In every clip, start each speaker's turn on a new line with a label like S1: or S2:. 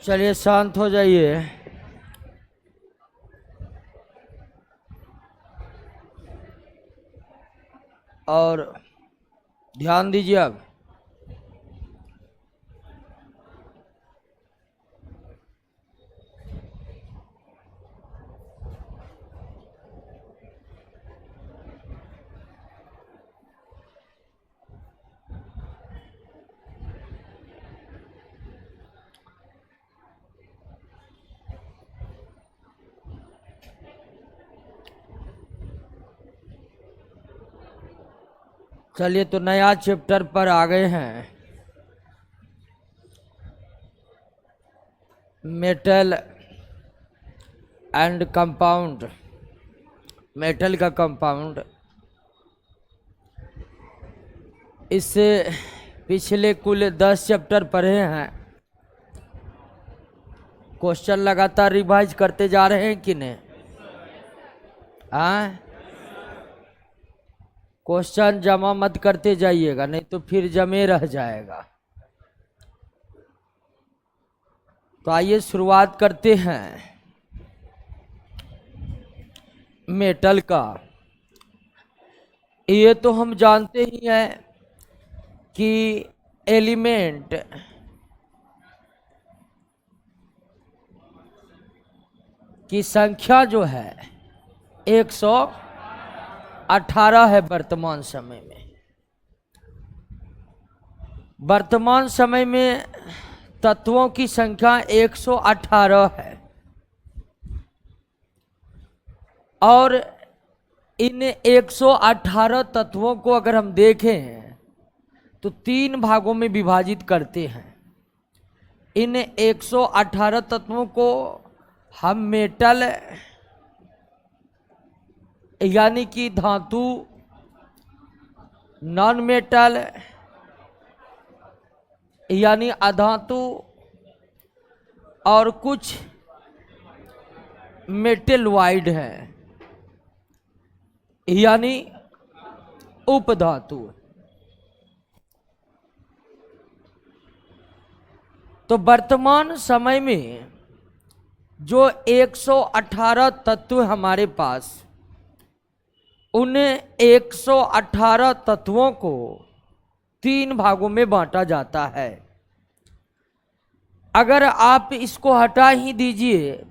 S1: चलिए शांत हो जाइए। और ध्यान दीजिए अब। चलिए तो नया चैप्टर पर आ गए हैं। Metal and compound. मेटल का कंपाउंड। इससे पिछले कुल 10 चैप्टर पढ़े हैं। क्वेश्चन लगातार रिवाइज करते जा रहे हैं कि नहीं? हाँ, क्वेश्चन जमा मत करते जाइएगा, नहीं तो फिर जमे रह जाएगा। तो आइए शुरुआत करते हैं मेटल का। ये तो हम जानते ही हैं कि एलिमेंट की संख्या जो है 118 है वर्तमान समय में। वर्तमान समय में तत्वों की संख्या 118 है और इन 118 तत्वों को अगर हम देखें तो 3 भागों में विभाजित करते हैं। इन 118 तत्वों को हम मेटल यानी कि धातु, नॉन मेटल यानी अधातु और कुछ मेटलॉइड हैं यानी उपधातु। तो वर्तमान समय में जो 118 तत्व हमारे पास, उन 118 तत्वों को 3 भागों में बांटा जाता है। अगर आप इसको हटा ही दीजिए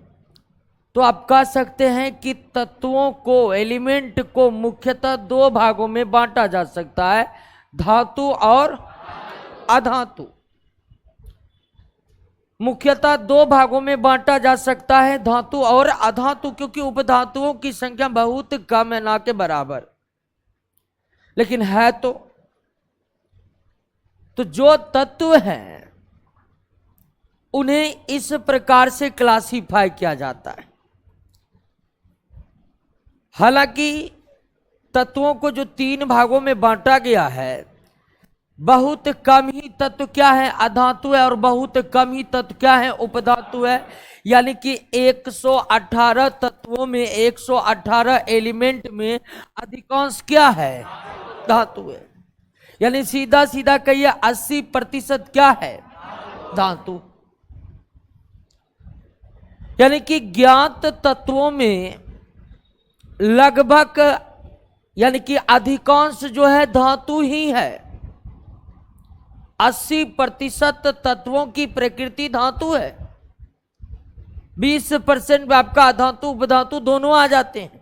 S1: तो आप कह सकते हैं कि तत्वों को, एलिमेंट को मुख्यतः 2 भागों में बांटा जा सकता है, धातु और अधातु। मुख्यतः 2 भागों में बांटा जा सकता है, धातु और अधातु, क्योंकि उपधातुओं की संख्या बहुत कम है, ना के बराबर। लेकिन है तो जो तत्व हैं उन्हें इस प्रकार से क्लासिफाई किया जाता है। हालांकि तत्वों को जो 3 भागों में बांटा गया है, बहुत कम ही तत्व क्या है? अधातु है, और बहुत कम ही तत्व क्या है? उपधातु है। यानी कि 118 तत्वों में, 118 एलिमेंट में अधिकांश क्या है? धातु है। यानी सीधा सीधा कहिए 80% क्या है? धातु। यानी कि ज्ञात तत्वों में लगभग यानी कि अधिकांश जो है धातु ही है। 80% तत्वों की प्रकृति धातु है। 20% में आपका अधातु उपधातु दोनों आ जाते हैं।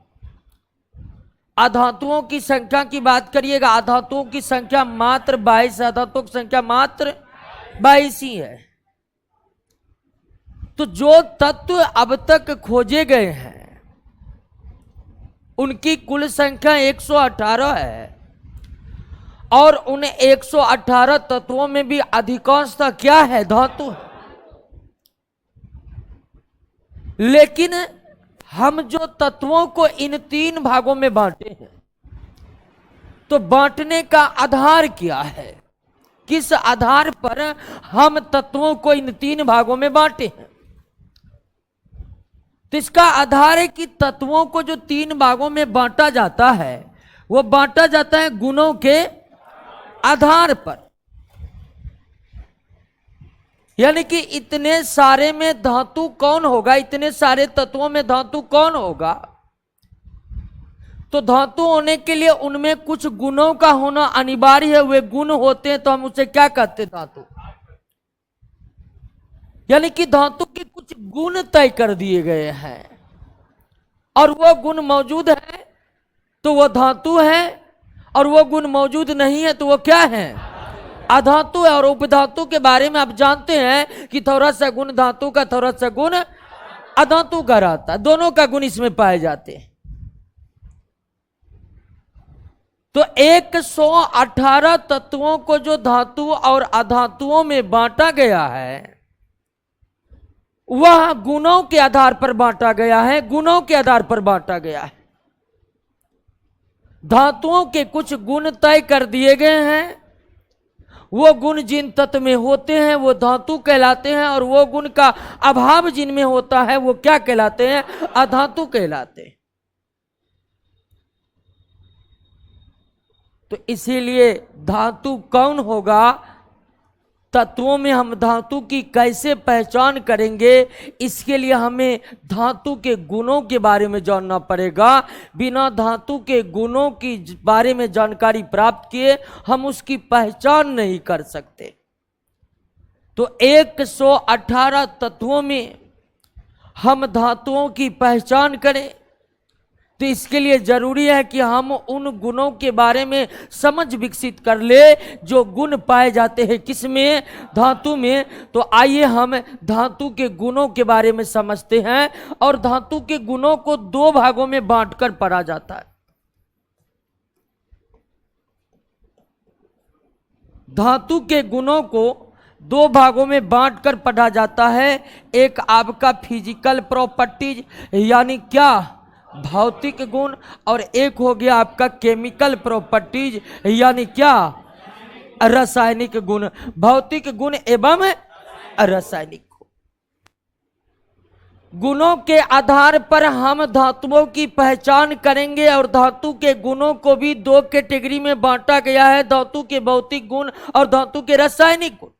S1: अधातुओं की संख्या की बात करिएगा, अधातुओं की संख्या मात्र 22, अधातुओं की संख्या मात्र 22 ही है। तो जो तत्व अब तक खोजे गए हैं उनकी कुल संख्या 118 है, और उन 118 तत्वों में भी अधिकांशतः क्या है? धातु। लेकिन हम जो तत्वों को इन 3 भागों में बांटे हैं, तो बांटने का आधार क्या है? किस आधार पर हम तत्वों को इन 3 भागों में बांटे हैं? तो इसका आधार है कि तत्वों को जो 3 भागों में बांटा जाता है, वो बांटा जाता है गुणों के आधार पर। यानी कि इतने सारे में धातु कौन होगा, इतने सारे तत्वों में धातु कौन होगा? तो धातु होने के लिए उनमें कुछ गुणों का होना अनिवार्य है। वे गुण होते हैं तो हम उसे क्या कहते हैं? धातु। यानी कि धातु के कुछ गुण तय कर दिए गए हैं और वो गुण मौजूद है तो वो धातु है, और वो गुण मौजूद नहीं है तो वो क्या है? अधातु है। और उपधातु के बारे में आप जानते हैं कि थोड़ा सा गुण धातु का, थोड़ा सा गुण अधातु का रहता है। दोनों का गुण इसमें पाए जाते हैं। तो 118 तत्वों को जो धातु और अधातुओं में बांटा गया है वह गुणों के आधार पर बांटा गया है, गुणों के आधार पर बांटा गया है। धातुओं के कुछ गुण तय कर दिए गए हैं। वो गुण जिन तत्व में होते हैं वो धातु कहलाते हैं, और वो गुण का अभाव जिनमें होता है वो क्या कहलाते हैं? अधातु कहलाते हैं। तो इसीलिए धातु कौन होगा, तत्वों में हम धातु की कैसे पहचान करेंगे, इसके लिए हमें धातु के गुणों के बारे में जानना पड़ेगा। बिना धातु के गुणों की बारे में जानकारी प्राप्त किए हम उसकी पहचान नहीं कर सकते। तो 118 तत्वों में हम धातुओं की पहचान करें तो इसके लिए जरूरी है कि हम उन गुणों के बारे में समझ विकसित कर ले जो गुण पाए जाते हैं किसमें? धातु में। तो आइए हम धातु के गुणों के बारे में समझते हैं। और धातु के गुणों को दो भागों में बांटकर पढ़ा जाता है। धातु के गुणों को दो भागों में बांटकर पढ़ा जाता है। एक आपका फिजिकल प्रॉपर्टीज यानी क्या? भौतिक गुण, और एक हो गया आपका केमिकल प्रॉपर्टीज यानी क्या? रासायनिक गुण। भौतिक गुण एवं रासायनिक गुणों के आधार पर हम धातुओं की पहचान करेंगे। और धातु के गुणों को भी दो कैटेगरी में बांटा गया है, धातु के भौतिक गुण और धातु के रासायनिक गुण।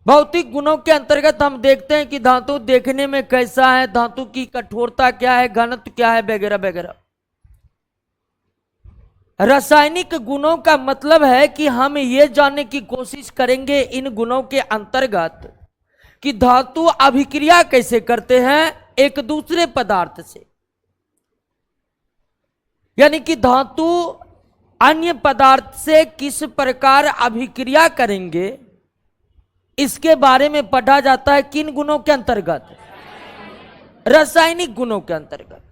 S1: भौतिक गुणों के अंतर्गत हम देखते हैं कि धातु देखने में कैसा है, धातु की कठोरता क्या है, घनत्व क्या है, वगैरह वगैरह। रासायनिक गुणों का मतलब है कि हम ये जानने की कोशिश करेंगे इन गुणों के अंतर्गत कि धातु अभिक्रिया कैसे करते हैं एक दूसरे पदार्थ से। यानी कि धातु अन्य पदार्थ से किस प्रकार अभिक्रिया करेंगे इसके बारे में पढ़ा जाता है। किन गुणों के अंतर्गत? रासायनिक गुणों के अंतर्गत।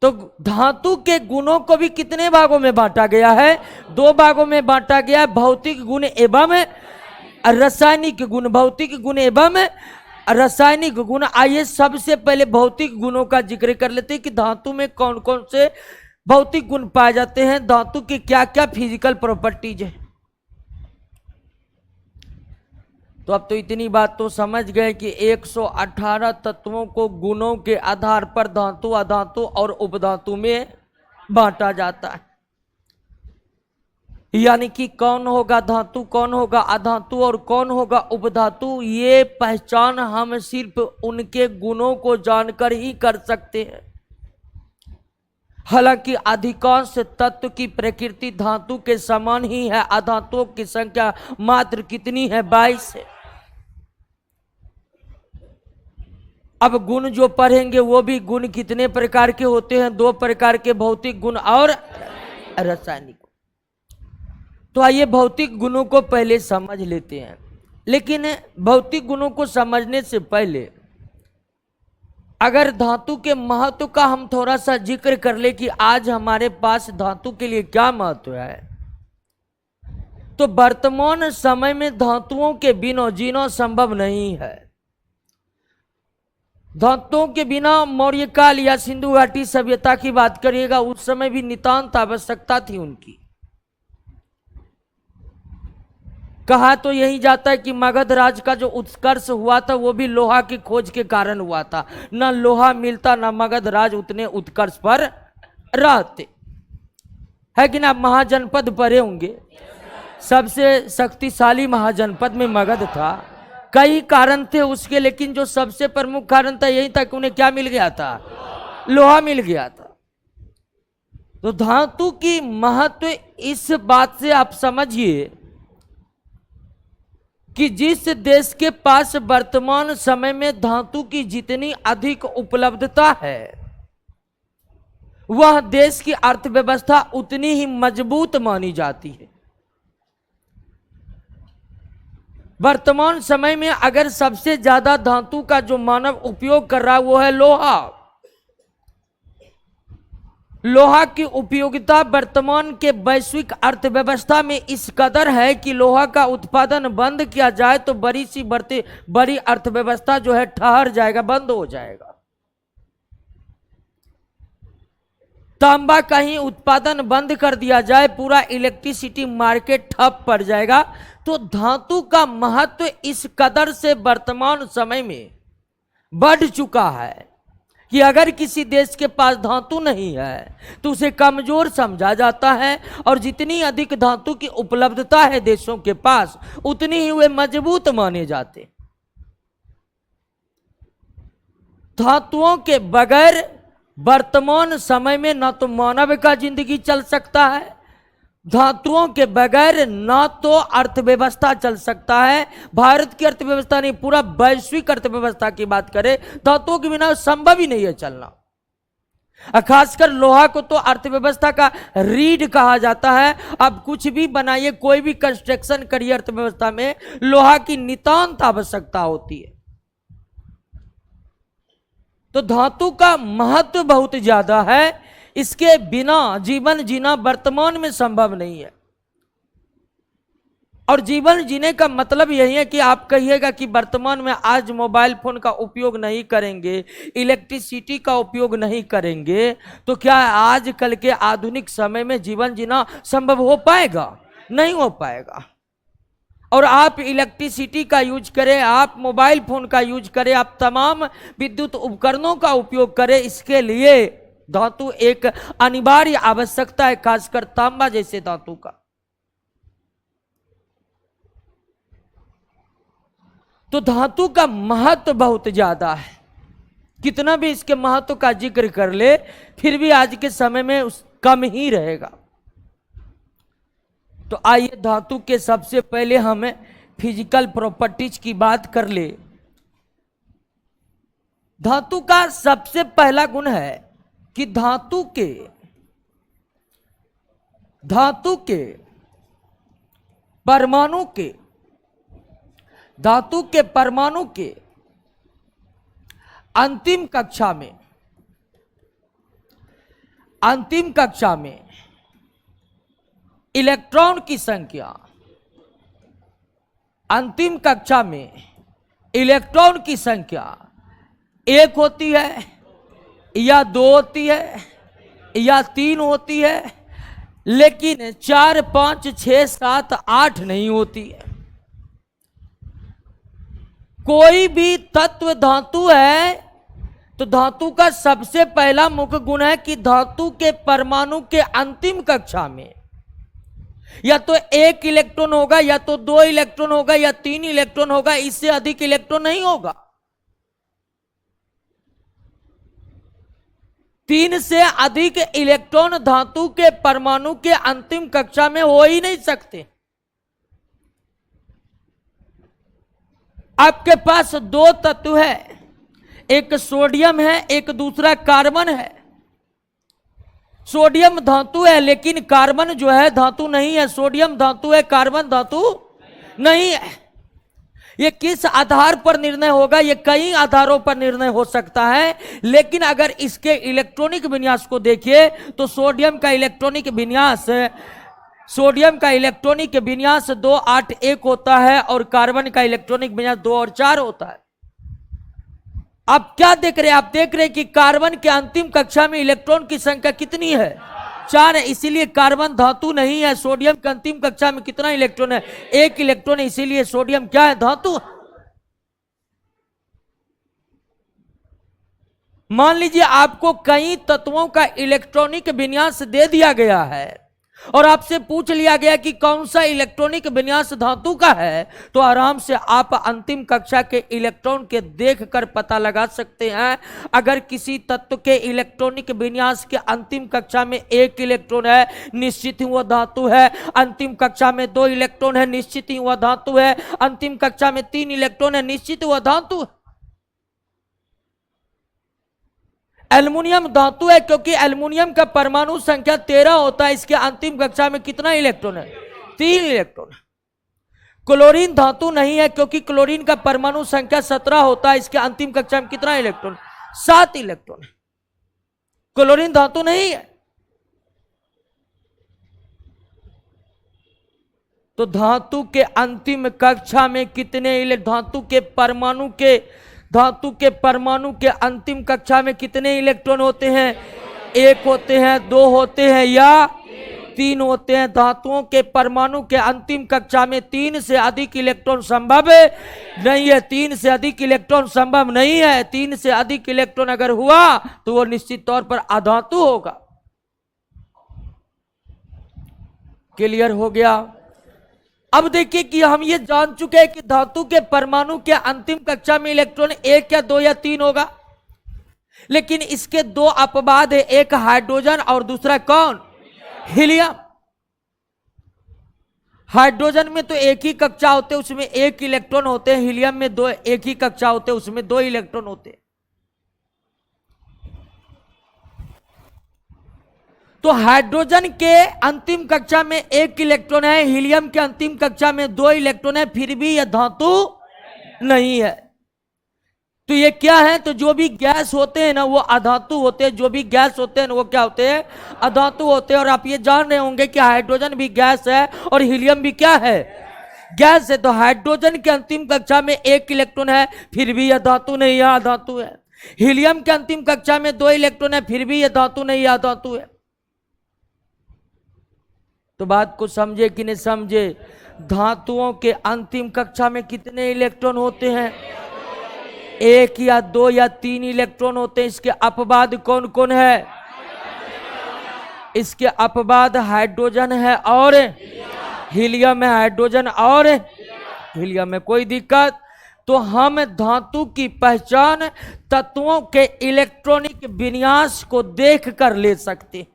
S1: तो धातु के गुणों को भी कितने भागों में बांटा गया है? दो भागों में बांटा गया है, भौतिक गुण एवं रासायनिक गुण। भौतिक गुण एवं रासायनिक गुण। आइए सबसे पहले भौतिक गुणों का जिक्र कर लेते हैं कि धातु में कौन कौन से भौतिक गुण पाए जाते हैं, धातु की क्या क्या फिजिकल प्रॉपर्टीज है। तो अब तो इतनी बात तो समझ गए कि 118 तत्वों को गुणों के आधार पर धातु, अधातु और उपधातु में बांटा जाता है। यानी कि कौन होगा धातु, कौन होगा अधातु और कौन होगा उपधातु, ये पहचान हम सिर्फ उनके गुणों को जानकर ही कर सकते हैं। हालांकि अधिकांश तत्व की प्रकृति धातु के समान ही है। अधातुओं की संख्या मात्र कितनी है? 22 है। अब गुण जो पढ़ेंगे वो भी गुण कितने प्रकार के होते हैं? दो प्रकार के, भौतिक गुण और रासायनिक। तो आइए भौतिक गुणों को पहले समझ लेते हैं। लेकिन भौतिक गुणों को समझने से पहले अगर धातु के महत्व का हम थोड़ा सा जिक्र कर ले कि आज हमारे पास धातु के लिए क्या महत्व है, तो वर्तमान समय में धातुओं के बिना जीना संभव नहीं है। धातुओं के बिना मौर्य काल या सिंधु घाटी सभ्यता की बात करिएगा, उस समय भी नितांत आवश्यकता थी उनकी। कहा तो यही जाता है कि मगध राज का जो उत्कर्ष हुआ था वो भी लोहा की खोज के कारण हुआ था। ना लोहा मिलता ना मगध राज उतने उत्कर्ष पर रहते। है कि ना? महाजनपद पढ़े होंगे। सबसे शक्तिशाली महाजनपद में मगध था। कई कारण थे उसके, लेकिन जो सबसे प्रमुख कारण था यही था कि उन्हें क्या मिल गया था? लोहा मिल गया था। तो धातु की महत्व इस बात से आप समझिए कि जिस देश के पास वर्तमान समय में धातु की जितनी अधिक उपलब्धता है, वह देश की अर्थव्यवस्था उतनी ही मजबूत मानी जाती है। वर्तमान समय में अगर सबसे ज्यादा धातु का जो मानव उपयोग कर रहा है वो है लोहा। लोहा की उपयोगिता वर्तमान के वैश्विक अर्थव्यवस्था में इस कदर है कि लोहा का उत्पादन बंद किया जाए तो बड़ी अर्थव्यवस्था जो है ठहर जाएगा, बंद हो जाएगा। तांबा का ही उत्पादन बंद कर दिया जाए, पूरा इलेक्ट्रिसिटी मार्केट ठप पड़ जाएगा। तो धातु का महत्व इस कदर से वर्तमान समय में बढ़ चुका है कि अगर किसी देश के पास धातु नहीं है तो उसे कमजोर समझा जाता है, और जितनी अधिक धातु की उपलब्धता है देशों के पास उतनी ही वे मजबूत माने जाते। धातुओं के बगैर वर्तमान समय में ना तो मानव का जिंदगी चल सकता है, धातुओं के बगैर ना तो अर्थव्यवस्था चल सकता है। भारत की अर्थव्यवस्था नहीं, पूरा वैश्विक अर्थव्यवस्था की बात करें, धातुओं के बिना संभव ही नहीं है चलना। खासकर लोहा को तो अर्थव्यवस्था का रीढ़ कहा जाता है। अब कुछ भी बनाइए, कोई भी कंस्ट्रक्शन करिए, अर्थव्यवस्था में लोहा की नितांत आवश्यकता होती है। तो धातु का महत्व बहुत ज्यादा है, इसके बिना जीवन जीना वर्तमान में संभव नहीं है। और जीवन जीने का मतलब यही है कि आप कहिएगा कि वर्तमान में आज मोबाइल फोन का उपयोग नहीं करेंगे, इलेक्ट्रिसिटी का उपयोग नहीं करेंगे, तो क्या आज कल के आधुनिक समय में जीवन जीना संभव हो पाएगा? नहीं हो पाएगा। और आप इलेक्ट्रिसिटी का यूज करें, आप मोबाइल फोन का यूज करें, आप तमाम विद्युत उपकरणों का उपयोग करें, इसके लिए धातु एक अनिवार्य आवश्यकता है, खासकर तांबा जैसे धातु का। तो धातु का महत्व बहुत ज्यादा है। कितना भी इसके महत्व का जिक्र कर ले फिर भी आज के समय में कम ही रहेगा। तो आइए धातु के सबसे पहले हमें फिजिकल प्रॉपर्टीज की बात कर ले। धातु का सबसे पहला गुण है कि धातु के परमाणु के अंतिम कक्षा में इलेक्ट्रॉन की संख्या, अंतिम कक्षा में इलेक्ट्रॉन की संख्या 1 होती है या 2 होती है या 3 होती है, लेकिन 4, 5, 6, 7, 8 नहीं होती है। कोई भी तत्व धातु है तो धातु का सबसे पहला मुख्य गुण है कि धातु के परमाणु के अंतिम कक्षा में या तो 1 इलेक्ट्रॉन होगा, या तो 2 इलेक्ट्रॉन होगा, या 3 इलेक्ट्रॉन होगा, इससे अधिक इलेक्ट्रॉन नहीं होगा। 3 से अधिक इलेक्ट्रॉन धातु के परमाणु के अंतिम कक्षा में हो ही नहीं सकते। आपके पास 2 तत्व है, एक सोडियम है, एक दूसरा कार्बन है। सोडियम धातु है लेकिन कार्बन जो है धातु नहीं है। सोडियम धातु है, कार्बन धातु नहीं है। ये किस आधार पर निर्णय होगा? ये कई आधारों पर निर्णय हो सकता है, लेकिन अगर इसके इलेक्ट्रॉनिक विन्यास को देखिए तो सोडियम का इलेक्ट्रॉनिक विन्यास 2, 8, 1 होता है और कार्बन का इलेक्ट्रॉनिक विन्यास 2 और 4 होता है। आप क्या देख रहे हैं? आप देख रहे हैं कि कार्बन के अंतिम कक्षा में इलेक्ट्रॉन की संख्या कितनी है? 4 है, इसीलिए कार्बन धातु नहीं है। सोडियम के अंतिम कक्षा में कितना इलेक्ट्रॉन है? 1 इलेक्ट्रॉन है, इसीलिए सोडियम क्या है? धातु। मान लीजिए आपको कई तत्वों का इलेक्ट्रॉनिक विन्यास दे दिया गया है, और आपसे पूछ लिया गया कि कौन सा इलेक्ट्रॉनिक विन्यास धातु का है, तो आराम से आप अंतिम कक्षा के इलेक्ट्रॉन के देखकर पता लगा सकते हैं। अगर किसी तत्व के इलेक्ट्रॉनिक विन्यास के अंतिम कक्षा में 1 इलेक्ट्रॉन है, निश्चित ही वह धातु है। अंतिम कक्षा में 2 इलेक्ट्रॉन है, निश्चित ही वह धातु है। अंतिम कक्षा में 3 इलेक्ट्रॉन है, निश्चित वह धातु है। एल्युमिनियम धातु है क्योंकि एल्युमिनियम का परमाणु संख्या 13 होता है। इसके अंतिम कक्षा में कितना इलेक्ट्रॉन है? 3 इलेक्ट्रॉन। क्लोरीन धातु नहीं है क्योंकि क्लोरीन का परमाणु संख्या 17 होता है। इसके अंतिम कक्षा में कितना इलेक्ट्रॉन? 7 इलेक्ट्रॉन। क्लोरीन धातु नहीं है। तो धातु के अंतिम कक्षा में कितने धातु के परमाणु के अंतिम कक्षा में कितने इलेक्ट्रॉन होते हैं? 1 होते हैं, 2 होते हैं या 3 होते हैं। धातुओं के परमाणु के अंतिम कक्षा में 3 से अधिक इलेक्ट्रॉन संभव नहीं है। 3 से अधिक इलेक्ट्रॉन संभव नहीं है। 3 से अधिक इलेक्ट्रॉन अगर हुआ तो वो निश्चित तौर पर अधातु होगा। क्लियर हो गया? अब देखिए कि हम ये जान चुके हैं कि धातु के परमाणु के अंतिम कक्षा में इलेक्ट्रॉन 1 या 2 या 3 होगा, लेकिन इसके 2 अपवाद है, एक हाइड्रोजन और दूसरा कौन? हीलियम। हाइड्रोजन में तो एक ही कक्षा होते हैं, उसमें 1 इलेक्ट्रॉन होते हैं। हीलियम में 2 एक ही कक्षा होते हैं, उसमें 2 इलेक्ट्रॉन होते हैं। तो हाइड्रोजन के अंतिम कक्षा में 1 इलेक्ट्रॉन है, हीलियम के अंतिम कक्षा में 2 इलेक्ट्रॉन है, फिर भी यह धातु नहीं है। तो ये क्या है? तो जो भी गैस होते हैं ना वो अधातु होते हैं। जो भी गैस होते हैं ना वो क्या होते हैं? अधातु होते हैं। और आप ये जान रहे होंगे कि हाइड्रोजन भी गैस है और हीलियम भी क्या है? गैस है। तो हाइड्रोजन के अंतिम कक्षा में 1 इलेक्ट्रॉन है, फिर भी यह धातु नहीं है, अधातु है। हीलियम के अंतिम कक्षा में 2 इलेक्ट्रॉन है, फिर भी यह धातु नहीं है, अधातु है। तो बात को समझे कि नहीं समझे? धातुओं के अंतिम कक्षा में कितने इलेक्ट्रॉन होते हैं? 1 या 2 या 3 इलेक्ट्रॉन होते हैं। इसके अपवाद कौन कौन है? इसके अपवाद हाइड्रोजन है और हीलियम है। हाइड्रोजन और हीलियम में कोई दिक्कत? तो हम धातु की पहचान तत्वों के इलेक्ट्रॉनिक विन्यास को देखकर ले सकते हैं।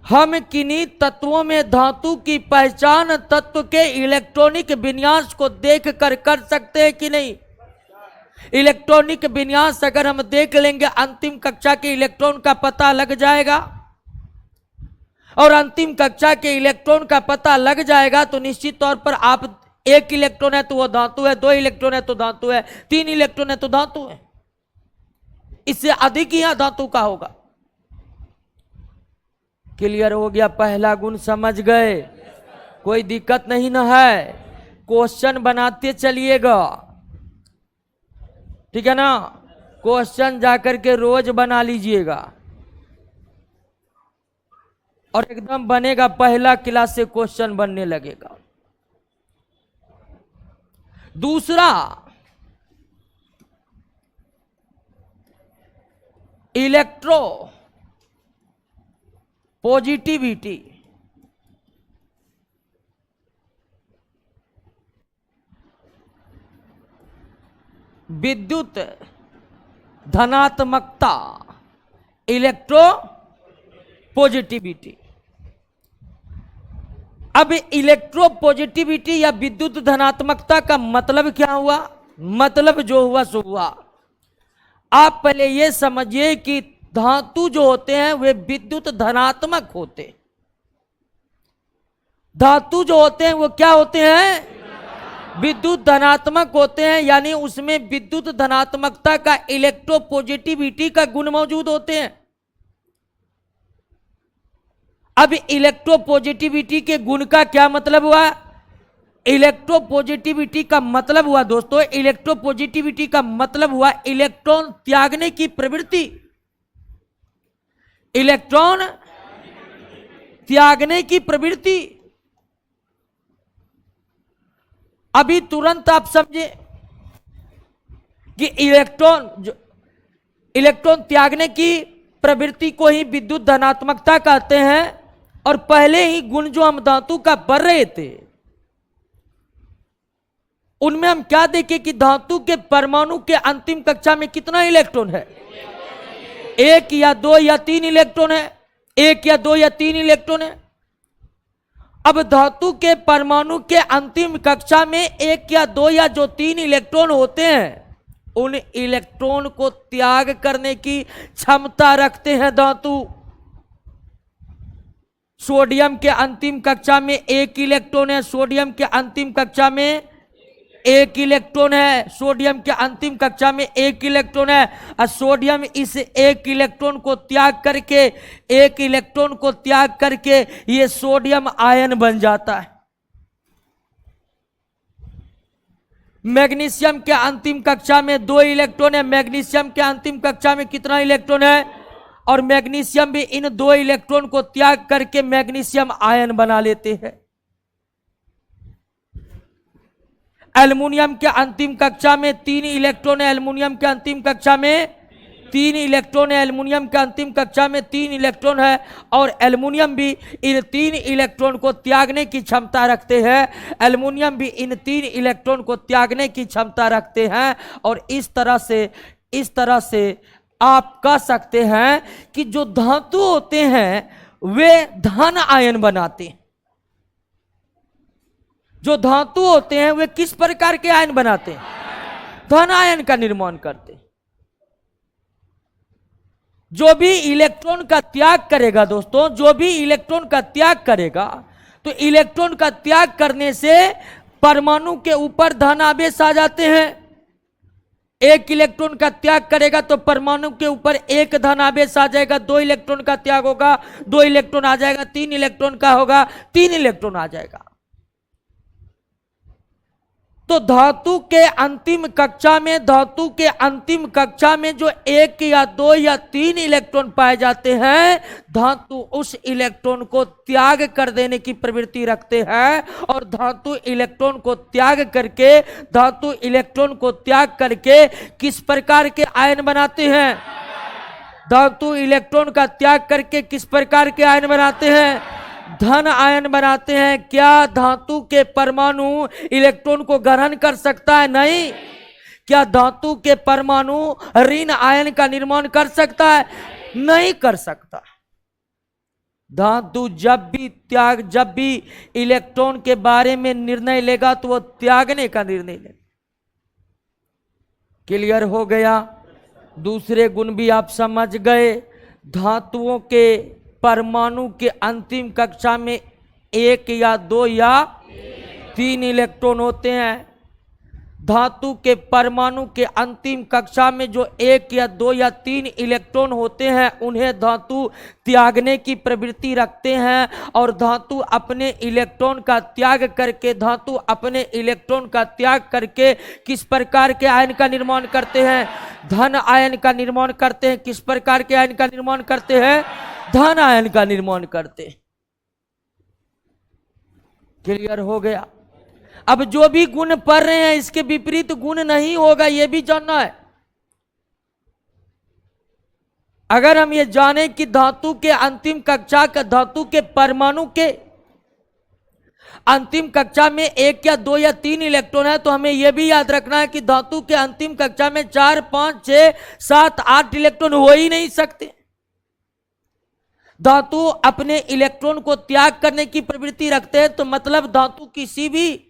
S1: हम किन्हीं तत्वों में धातु की पहचान तत्व के इलेक्ट्रॉनिक विन्यास को देखकर कर सकते हैं कि नहीं? इलेक्ट्रॉनिक विन्यास अगर हम देख लेंगे, अंतिम कक्षा के इलेक्ट्रॉन का पता लग जाएगा। और अंतिम कक्षा के इलेक्ट्रॉन का पता लग जाएगा तो निश्चित तौर पर आप 1 इलेक्ट्रॉन है तो वह धातु है, 2 इलेक्ट्रॉन है तो धातु है, 3 इलेक्ट्रॉन है तो धातु है। इससे अधिक ही धातु का होगा। क्लियर हो गया? पहला गुण समझ गए? कोई दिक्कत नहीं ना है? क्वेश्चन बनाते चलिएगा, ठीक है ना? क्वेश्चन जाकर के रोज बना लीजिएगा और एकदम बनेगा, पहला क्लास से क्वेश्चन बनने लगेगा। दूसरा, इलेक्ट्रो पॉजिटिविटी। विद्युत धनात्मकता, इलेक्ट्रो पॉजिटिविटी। अब इलेक्ट्रो पॉजिटिविटी या विद्युत धनात्मकता का मतलब क्या हुआ? मतलब जो हुआ सो हुआ। आप पहले ये समझिए कि धातु जो होते हैं वे विद्युत धनात्मक होते हैं। धातु जो होते हैं वो क्या होते हैं? विद्युत धनात्मक होते हैं, यानी उसमें विद्युत धनात्मकता का इलेक्ट्रोपॉजिटिविटी का गुण मौजूद होते हैं। अब इलेक्ट्रोपॉजिटिविटी के गुण का क्या मतलब हुआ? इलेक्ट्रोपॉजिटिविटी का मतलब हुआ दोस्तों, इलेक्ट्रोपॉजिटिविटी का मतलब हुआ इलेक्ट्रॉन त्यागने की प्रवृत्ति। इलेक्ट्रॉन त्यागने की प्रवृत्ति। अभी तुरंत आप समझे कि इलेक्ट्रॉन त्यागने की प्रवृत्ति को ही विद्युत धनात्मकता कहते हैं। और पहले ही गुण जो हम धातु का पढ़ रहे थे उनमें हम क्या देखें कि धातु के परमाणु के अंतिम कक्षा में कितना इलेक्ट्रॉन है? 1 या 2 या 3 इलेक्ट्रॉन है। 1 या 2 या 3 इलेक्ट्रॉन है। अब धातु के परमाणु के अंतिम कक्षा में 1 या 2 या जो 3 इलेक्ट्रॉन होते हैं उन इलेक्ट्रॉन को त्याग करने की क्षमता रखते हैं धातु। सोडियम के अंतिम कक्षा में 1 इलेक्ट्रॉन है। सोडियम के अंतिम कक्षा में 1 इलेक्ट्रॉन है। सोडियम के अंतिम कक्षा में 1 इलेक्ट्रॉन है। और सोडियम इस 1 इलेक्ट्रॉन को त्याग करके 1 इलेक्ट्रॉन को त्याग करके ये सोडियम आयन बन जाता है। मैग्नीशियम के अंतिम कक्षा में 2 इलेक्ट्रॉन है। मैग्नीशियम के अंतिम कक्षा में कितना इलेक्ट्रॉन है? और मैग्नीशियम भी इन 2 इलेक्ट्रॉन को त्याग करके मैग्नीशियम आयन बना लेते हैं। एल्युमिनियम के अंतिम कक्षा में 3 इलेक्ट्रॉन है। एल्युमिनियम के अंतिम कक्षा में 3 इलेक्ट्रॉन है। एल्युमिनियम के अंतिम कक्षा में 3 इलेक्ट्रॉन है। और एल्युमिनियम भी इन 3 इलेक्ट्रॉन को त्यागने की क्षमता रखते हैं। एल्युमिनियम भी इन 3 इलेक्ट्रॉन को त्यागने की क्षमता रखते हैं। और इस तरह से आप कह सकते हैं कि जो धातु होते हैं वे धन आयन बनाते हैं। जो धातु होते हैं वे किस प्रकार के आयन बनाते हैं? धन आयन का निर्माण करते हैं। जो भी इलेक्ट्रॉन का त्याग करेगा दोस्तों, जो भी इलेक्ट्रॉन का त्याग करेगा तो इलेक्ट्रॉन का त्याग करने से परमाणु के ऊपर धन आवेश आ जाते हैं। 1 इलेक्ट्रॉन का त्याग करेगा तो परमाणु के ऊपर 1 धन आवेश आ जाएगा। 2 इलेक्ट्रॉन का त्याग होगा 2 इलेक्ट्रॉन आ जाएगा। 3 इलेक्ट्रॉन का होगा 3 इलेक्ट्रॉन आ जाएगा। तो धातु के अंतिम कक्षा में जो 1 या 2 या 3 इलेक्ट्रॉन पाए जाते हैं धातु उस इलेक्ट्रॉन को त्याग कर देने की प्रवृत्ति रखते हैं। और धातु इलेक्ट्रॉन को त्याग करके किस प्रकार के आयन बनाते हैं? धातु इलेक्ट्रॉन का त्याग करके किस प्रकार के आयन बनाते हैं? धन आयन बनाते हैं। क्या धातु के परमाणु इलेक्ट्रॉन को ग्रहण कर सकता है? नहीं। क्या धातु के परमाणु ऋण आयन का निर्माण कर सकता है? नहीं कर सकता। धातु जब भी इलेक्ट्रॉन के बारे में निर्णय लेगा तो वो त्यागने का निर्णय लेगा। क्लियर हो गया? दूसरे गुण भी आप समझ गए। धातुओं के परमाणु के अंतिम कक्षा में 1 या 2 या 3 इलेक्ट्रॉन होते हैं। धातु के परमाणु के अंतिम कक्षा में जो 1 या 2 या 3 इलेक्ट्रॉन होते हैं उन्हें धातु त्यागने की प्रवृत्ति रखते हैं। और धातु अपने इलेक्ट्रॉन का त्याग करके किस प्रकार के आयन का निर्माण करते हैं? धन आयन का निर्माण करते हैं। किस प्रकार के आयन का निर्माण करते हैं? धन आयन का निर्माण करते हैं। क्लियर हो गया? अब जो भी गुण पढ़ रहे हैं इसके विपरीत गुण नहीं होगा, यह भी जानना है। अगर हम ये जाने कि धातु के परमाणु के अंतिम कक्षा में 1 या 2 या 3 इलेक्ट्रॉन है तो हमें यह भी याद रखना है कि धातु के अंतिम कक्षा में 4, 5, 6, 7, 8 इलेक्ट्रॉन हो ही नहीं सकते। धातु अपने इलेक्ट्रॉन को त्याग करने की प्रवृत्ति रखते हैं तो मतलब धातु किसी भी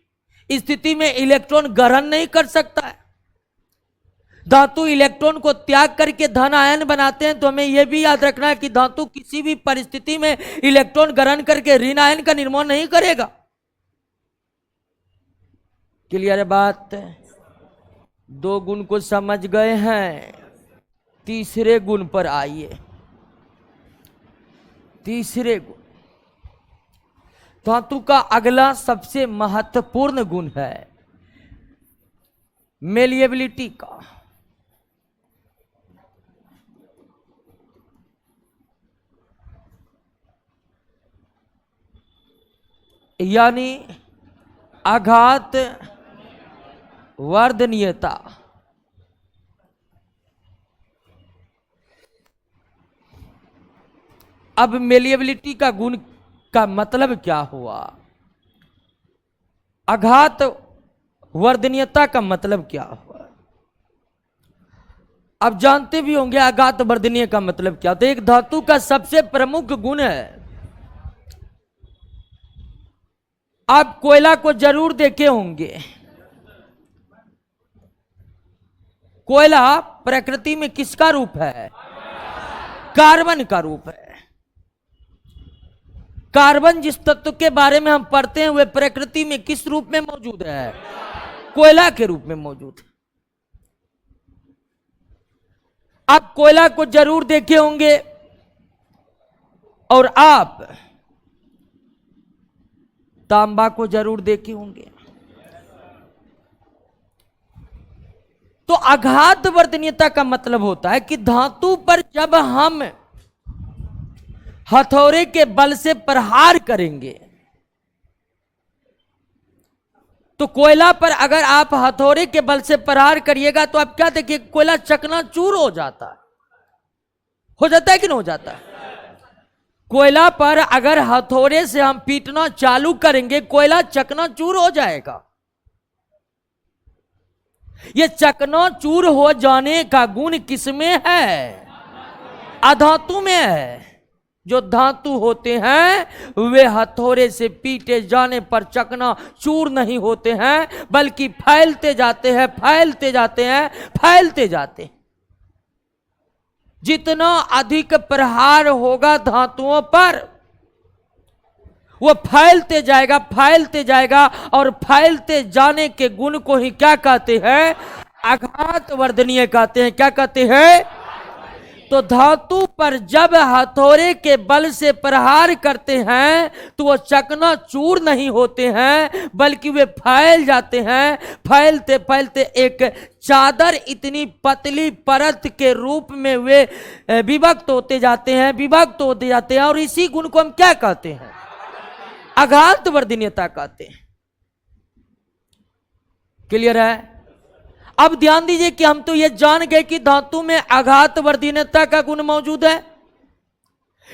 S1: स्थिति में इलेक्ट्रॉन ग्रहण नहीं कर सकता है। धातु इलेक्ट्रॉन को त्याग करके धन आयन बनाते हैं तो हमें यह भी याद रखना है कि धातु किसी भी परिस्थिति में इलेक्ट्रॉन ग्रहण करके ऋण आयन का निर्माण नहीं करेगा। क्लियर है बात? 2 गुण को समझ गए हैं। तीसरे गुण पर आइए। तीसरे गुण, धातु का अगला सबसे महत्वपूर्ण गुण है मेलिएबिलिटी का। यानी आघात वर्धनीयता। अब मेलिएबिलिटी का गुण का मतलब क्या हुआ? आघात वर्धनीयता का मतलब क्या हुआ? अब जानते भी होंगे आघात वर्धनीय का मतलब क्या। तो एक धातु का सबसे प्रमुख गुण है, आप कोयला को जरूर देखे होंगे। कोयला प्रकृति में किसका रूप है? कार्बन का रूप है। कार्बन जिस तत्व के बारे में हम पढ़ते हैं वह प्रकृति में किस रूप में मौजूद है? कोयला के रूप में मौजूद है। आप कोयला को जरूर देखे होंगे और आप तांबा को जरूर देखे होंगे। तो आघात वर्धनीयता का मतलब होता है कि धातु पर जब हम हथौड़े के बल से प्रहार करेंगे, तो कोयला पर अगर आप हथौड़े के बल से प्रहार करिएगा तो आप क्या देखिए, कोयला चकनाचूर हो जाता है। हो जाता है कि नहीं हो जाता है? कोयला पर अगर हथौड़े से हम पीटना चालू करेंगे, कोयला चकनाचूर हो जाएगा। ये चकनाचूर हो जाने का गुण किसमें है? अधातु में है। जो धातु होते हैं वे हथौड़े से पीटे जाने पर चकनाचूर नहीं होते हैं, बल्कि फैलते जाते हैं, फैलते जाते हैं, फैलते जाते हैं। जितना अधिक प्रहार होगा धातुओं पर, वो फैलते जाएगा, फैलते जाएगा, और फैलते जाने के गुण को ही क्या कहते हैं? आघात वर्धनीय कहते हैं। क्या कहते हैं? तो धातु पर जब हथौड़े के बल से प्रहार करते हैं तो वो चकनाचूर नहीं होते हैं, बल्कि वे फैल जाते हैं। फैलते फैलते एक चादर इतनी पतली परत के रूप में वे विभक्त होते जाते हैं, विभक्त होते जाते हैं। और इसी गुण को हम क्या कहते हैं? आघात वर्धनीयता कहते हैं। क्लियर है? अब ध्यान दीजिए कि हम तो ये जान गए कि धातु में आघात वर्धनीयता का गुण मौजूद है,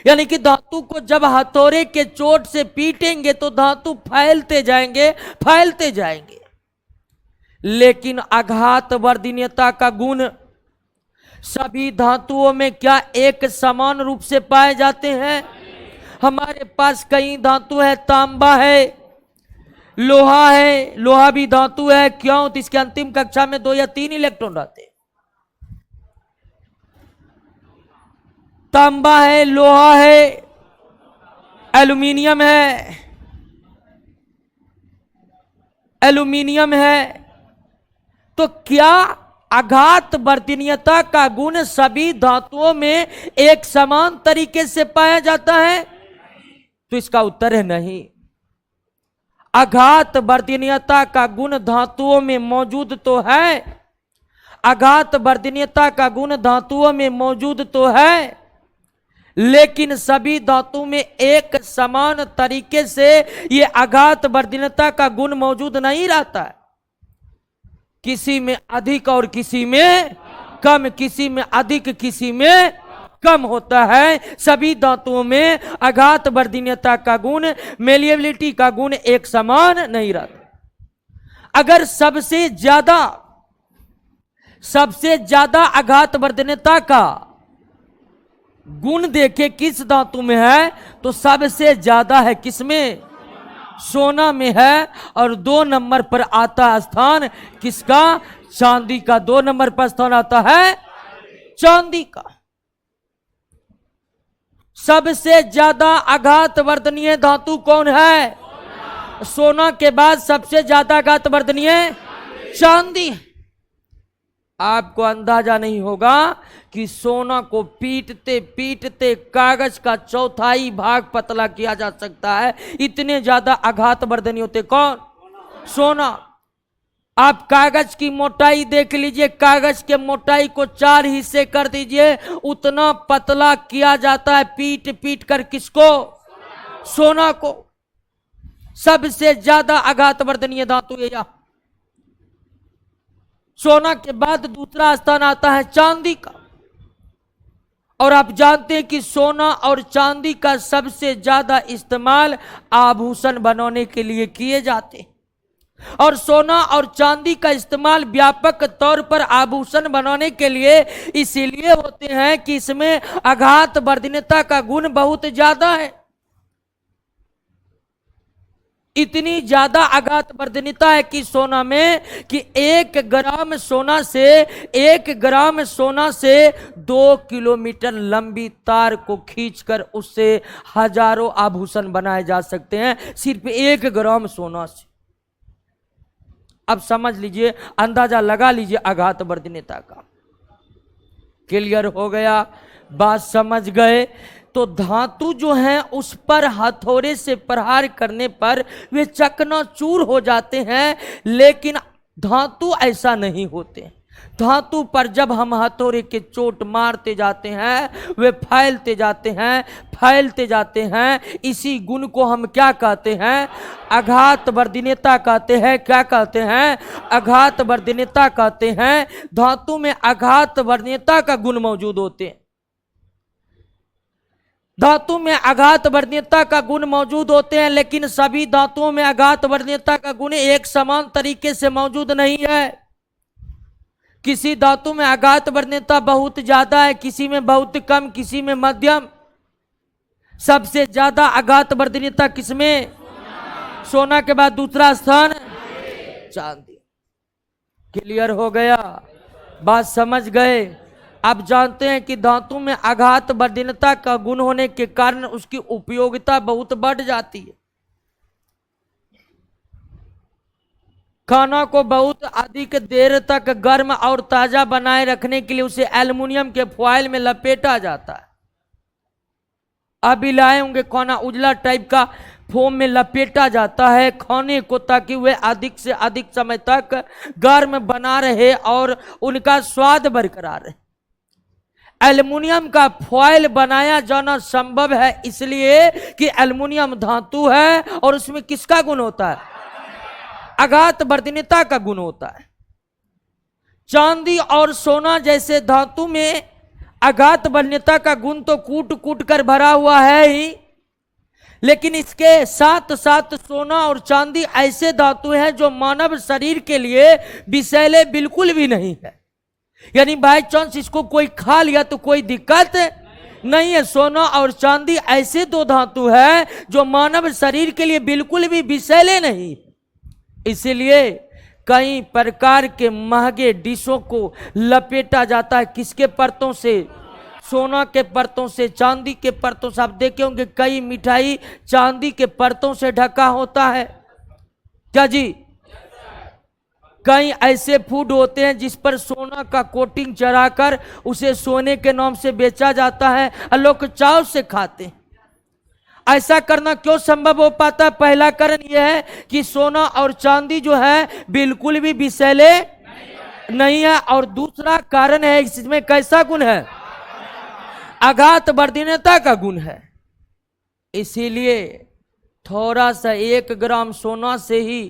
S1: यानी कि धातु को जब हथौड़े के चोट से पीटेंगे तो धातु फैलते जाएंगे, फैलते जाएंगे। लेकिन आघात वर्धनीयता का गुण सभी धातुओं में क्या एक समान रूप से पाए जाते हैं? हमारे पास कई धातु है, तांबा है, लोहा है, लोहा भी धातु है। क्यों? तो इसके अंतिम कक्षा में 2 या 3 इलेक्ट्रॉन रहते हैं। तांबा है, लोहा है, एल्यूमिनियम है, एल्यूमिनियम है। तो क्या आघात वर्धनीयता का गुण सभी धातुओं में एक समान तरीके से पाया जाता है? तो इसका उत्तर है नहीं। आघात वर्धनीयता का गुण धातुओं में मौजूद तो है, आघात वर्धनीयता का गुण धातुओं में मौजूद तो है, लेकिन सभी धातु में एक समान तरीके से ये आघात वर्धनीयता का गुण मौजूद नहीं रहता है। किसी में अधिक और किसी में कम, किसी में अधिक किसी में कम होता है। सभी धातुओं में आघात वर्धनीयता का गुण, मेलिएबिलिटी का गुण एक समान नहीं रहता। अगर सबसे ज्यादा आघात वर्धनीयता का गुण देखे किस धातु में है, तो सबसे ज्यादा है किसमें? सोना में है। और 2 नंबर पर आता स्थान किसका? चांदी का। 2 नंबर पर स्थान आता है चांदी का। सबसे ज्यादा आघात वर्धनीय धातु कौन है? सोना के बाद सबसे ज्यादा आघात वर्धनीय चांदी। आपको अंदाजा नहीं होगा कि सोना को पीटते पीटते कागज का 1/4 भाग पतला किया जा सकता है। इतने ज्यादा आघात वर्धनीय होते कौन? सोना। आप कागज की मोटाई देख लीजिए, कागज के मोटाई को 4 हिस्से कर दीजिए, उतना पतला किया जाता है पीट पीट कर। किसको? सोना को। सबसे ज्यादा आघात वर्धनीय धातु है। सोना के बाद दूसरा स्थान आता है चांदी का। और आप जानते हैं कि सोना और चांदी का सबसे ज्यादा इस्तेमाल आभूषण बनाने के लिए किए जाते हैं, और सोना और चांदी का इस्तेमाल व्यापक तौर पर आभूषण बनाने के लिए इसीलिए होते हैं कि इसमें आघात वर्धनीयता का गुण बहुत ज्यादा है। इतनी ज्यादा आघात वर्धनीयता है कि सोना में कि 2 किलोमीटर लंबी तार को खींचकर उससे हजारों आभूषण बनाए जा सकते हैं सिर्फ 1 ग्राम सोना से। अब समझ लीजिए, अंदाजा लगा लीजिए आघात वर्धनीयता का। क्लियर हो गया? बात समझ गए? तो धातु जो है उस पर हथौड़े से प्रहार करने पर वे चकनाचूर हो जाते हैं, लेकिन धातु ऐसा नहीं होते। धातु पर जब हम हथौड़े के चोट मारते जाते हैं वे फैलते जाते हैं। इसी गुण को हम क्या कहते हैं? आघात वर्धनीयता कहते हैं। क्या कहते हैं? आघात वर्धनीयता कहते हैं। धातु में आघात वर्धनीयता का गुण मौजूद होते हैं। धातु में आघात वर्धनीयता का गुण मौजूद होते हैं, लेकिन सभी धातुओं में आघात वर्धनीयता का गुण एक समान तरीके से मौजूद नहीं है। किसी धातु में आघात वर्धनीयता बहुत ज्यादा है, किसी में बहुत कम, किसी में मध्यम। सबसे ज्यादा आघात वर्धनीयता किसमें? सोना के बाद दूसरा स्थान चांदी। क्लियर हो गया? बात समझ गए? आप जानते हैं कि धातु में आघात वर्धनीयता का गुण होने के कारण उसकी उपयोगिता बहुत बढ़ जाती है। खाना को बहुत अधिक देर तक गर्म और ताजा बनाए रखने के लिए उसे एल्युमिनियम के फॉइल में लपेटा जाता है। अभी लाए होंगे खाना उजला टाइप का फोम में लपेटा जाता है खाने को, ताकि वे अधिक से अधिक समय तक गर्म बना रहे और उनका स्वाद बरकरार रहे। एल्युमिनियम का फॉइल बनाया जाना संभव है इसलिए कि एल्युमिनियम धातु है और उसमें किसका गुण होता है? आघात वर्धनीयता का गुण होता है। चांदी और सोना जैसे धातु में आघात वर्धनीयता का गुण तो कूट कूट कर भरा हुआ है ही, लेकिन इसके साथ साथ सोना और चांदी ऐसे धातु हैं जो मानव शरीर के लिए विषैले बिल्कुल भी नहीं है। यानी बाय चांस इसको कोई खा लिया तो कोई दिक्कत नहीं है। सोना और चांदी ऐसे 2 धातु है जो मानव शरीर के लिए बिल्कुल भी विषैले नहीं। इसीलिए कई प्रकार के महंगे डिशों को लपेटा जाता है। किसके परतों से? सोना के परतों से, चांदी के परतों से। आप देखे होंगे कई मिठाई चांदी के परतों से ढका होता है। क्या जी? कई ऐसे फूड होते हैं जिस पर सोना का कोटिंग चढ़ाकर उसे सोने के नाम से बेचा जाता है और लोग चाव से खाते हैं। ऐसा करना क्यों संभव हो पाता है? पहला कारण यह है कि सोना और चांदी जो है बिल्कुल भी विषैले नहीं है, और दूसरा कारण है इसमें कैसा गुण है? आघात वर्धनीयता का गुण है। इसीलिए थोड़ा सा 1 ग्राम सोना से ही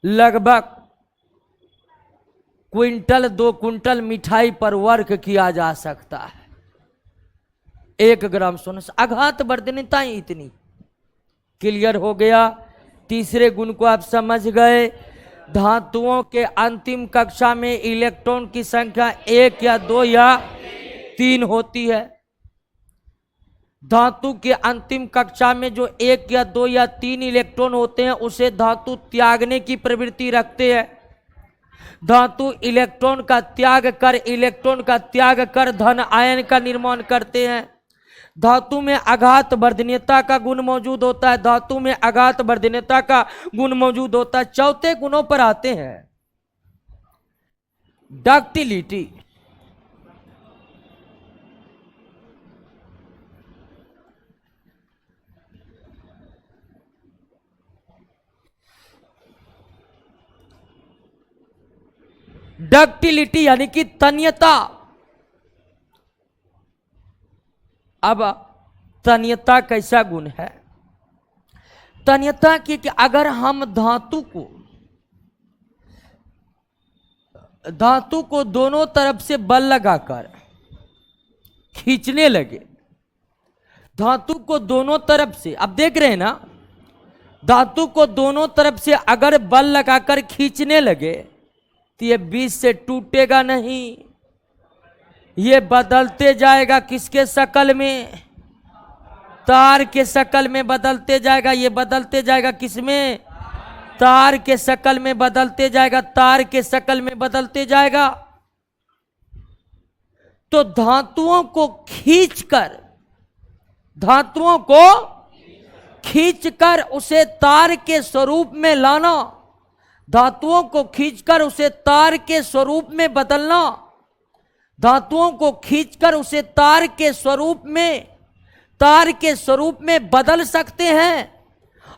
S1: लगभग क्विंटल 2 क्विंटल मिठाई पर वर्क किया जा सकता है। 1 ग्राम सोना से आघात वर्धनीयता ही इतनी। क्लियर हो गया? तीसरे गुण को आप समझ गए। धातुओं के अंतिम कक्षा में इलेक्ट्रॉन की संख्या 1 या 2 या 3 होती है। धातु के अंतिम कक्षा में जो 1 या 2 या 3 इलेक्ट्रॉन होते हैं उसे धातु त्यागने की प्रवृत्ति रखते हैं। धातु इलेक्ट्रॉन का त्याग कर धन आयन का निर्माण करते हैं। धातु में आघात वर्धनीयता का गुण मौजूद होता है। धातु में आघात वर्धनीयता का गुण मौजूद होता है। चौथे गुणों पर आते हैं। डक्टिलिटी। डक्टिलिटी यानी कि तन्यता। अब तन्यता कैसा गुण है? तन्यता की कि अगर हम धातु को दोनों तरफ से बल लगाकर खींचने लगे। धातु को दोनों तरफ से, अब देख रहे हैं ना, धातु को दोनों तरफ से अगर बल लगाकर खींचने लगे तो ये बीच से टूटेगा नहीं, ये बदलते जाएगा किसके शक्ल में? तार के शक्ल में बदलते जाएगा। ये बदलते जाएगा किसमें? तार के शक्ल में बदलते जाएगा, तार के शक्ल में बदलते जाएगा। तो धातुओं को खींचकर उसे तार के स्वरूप में लाना, धातुओं को खींचकर उसे तार के स्वरूप में बदलना, धातुओं को खींचकर उसे तार के स्वरूप में बदल सकते हैं।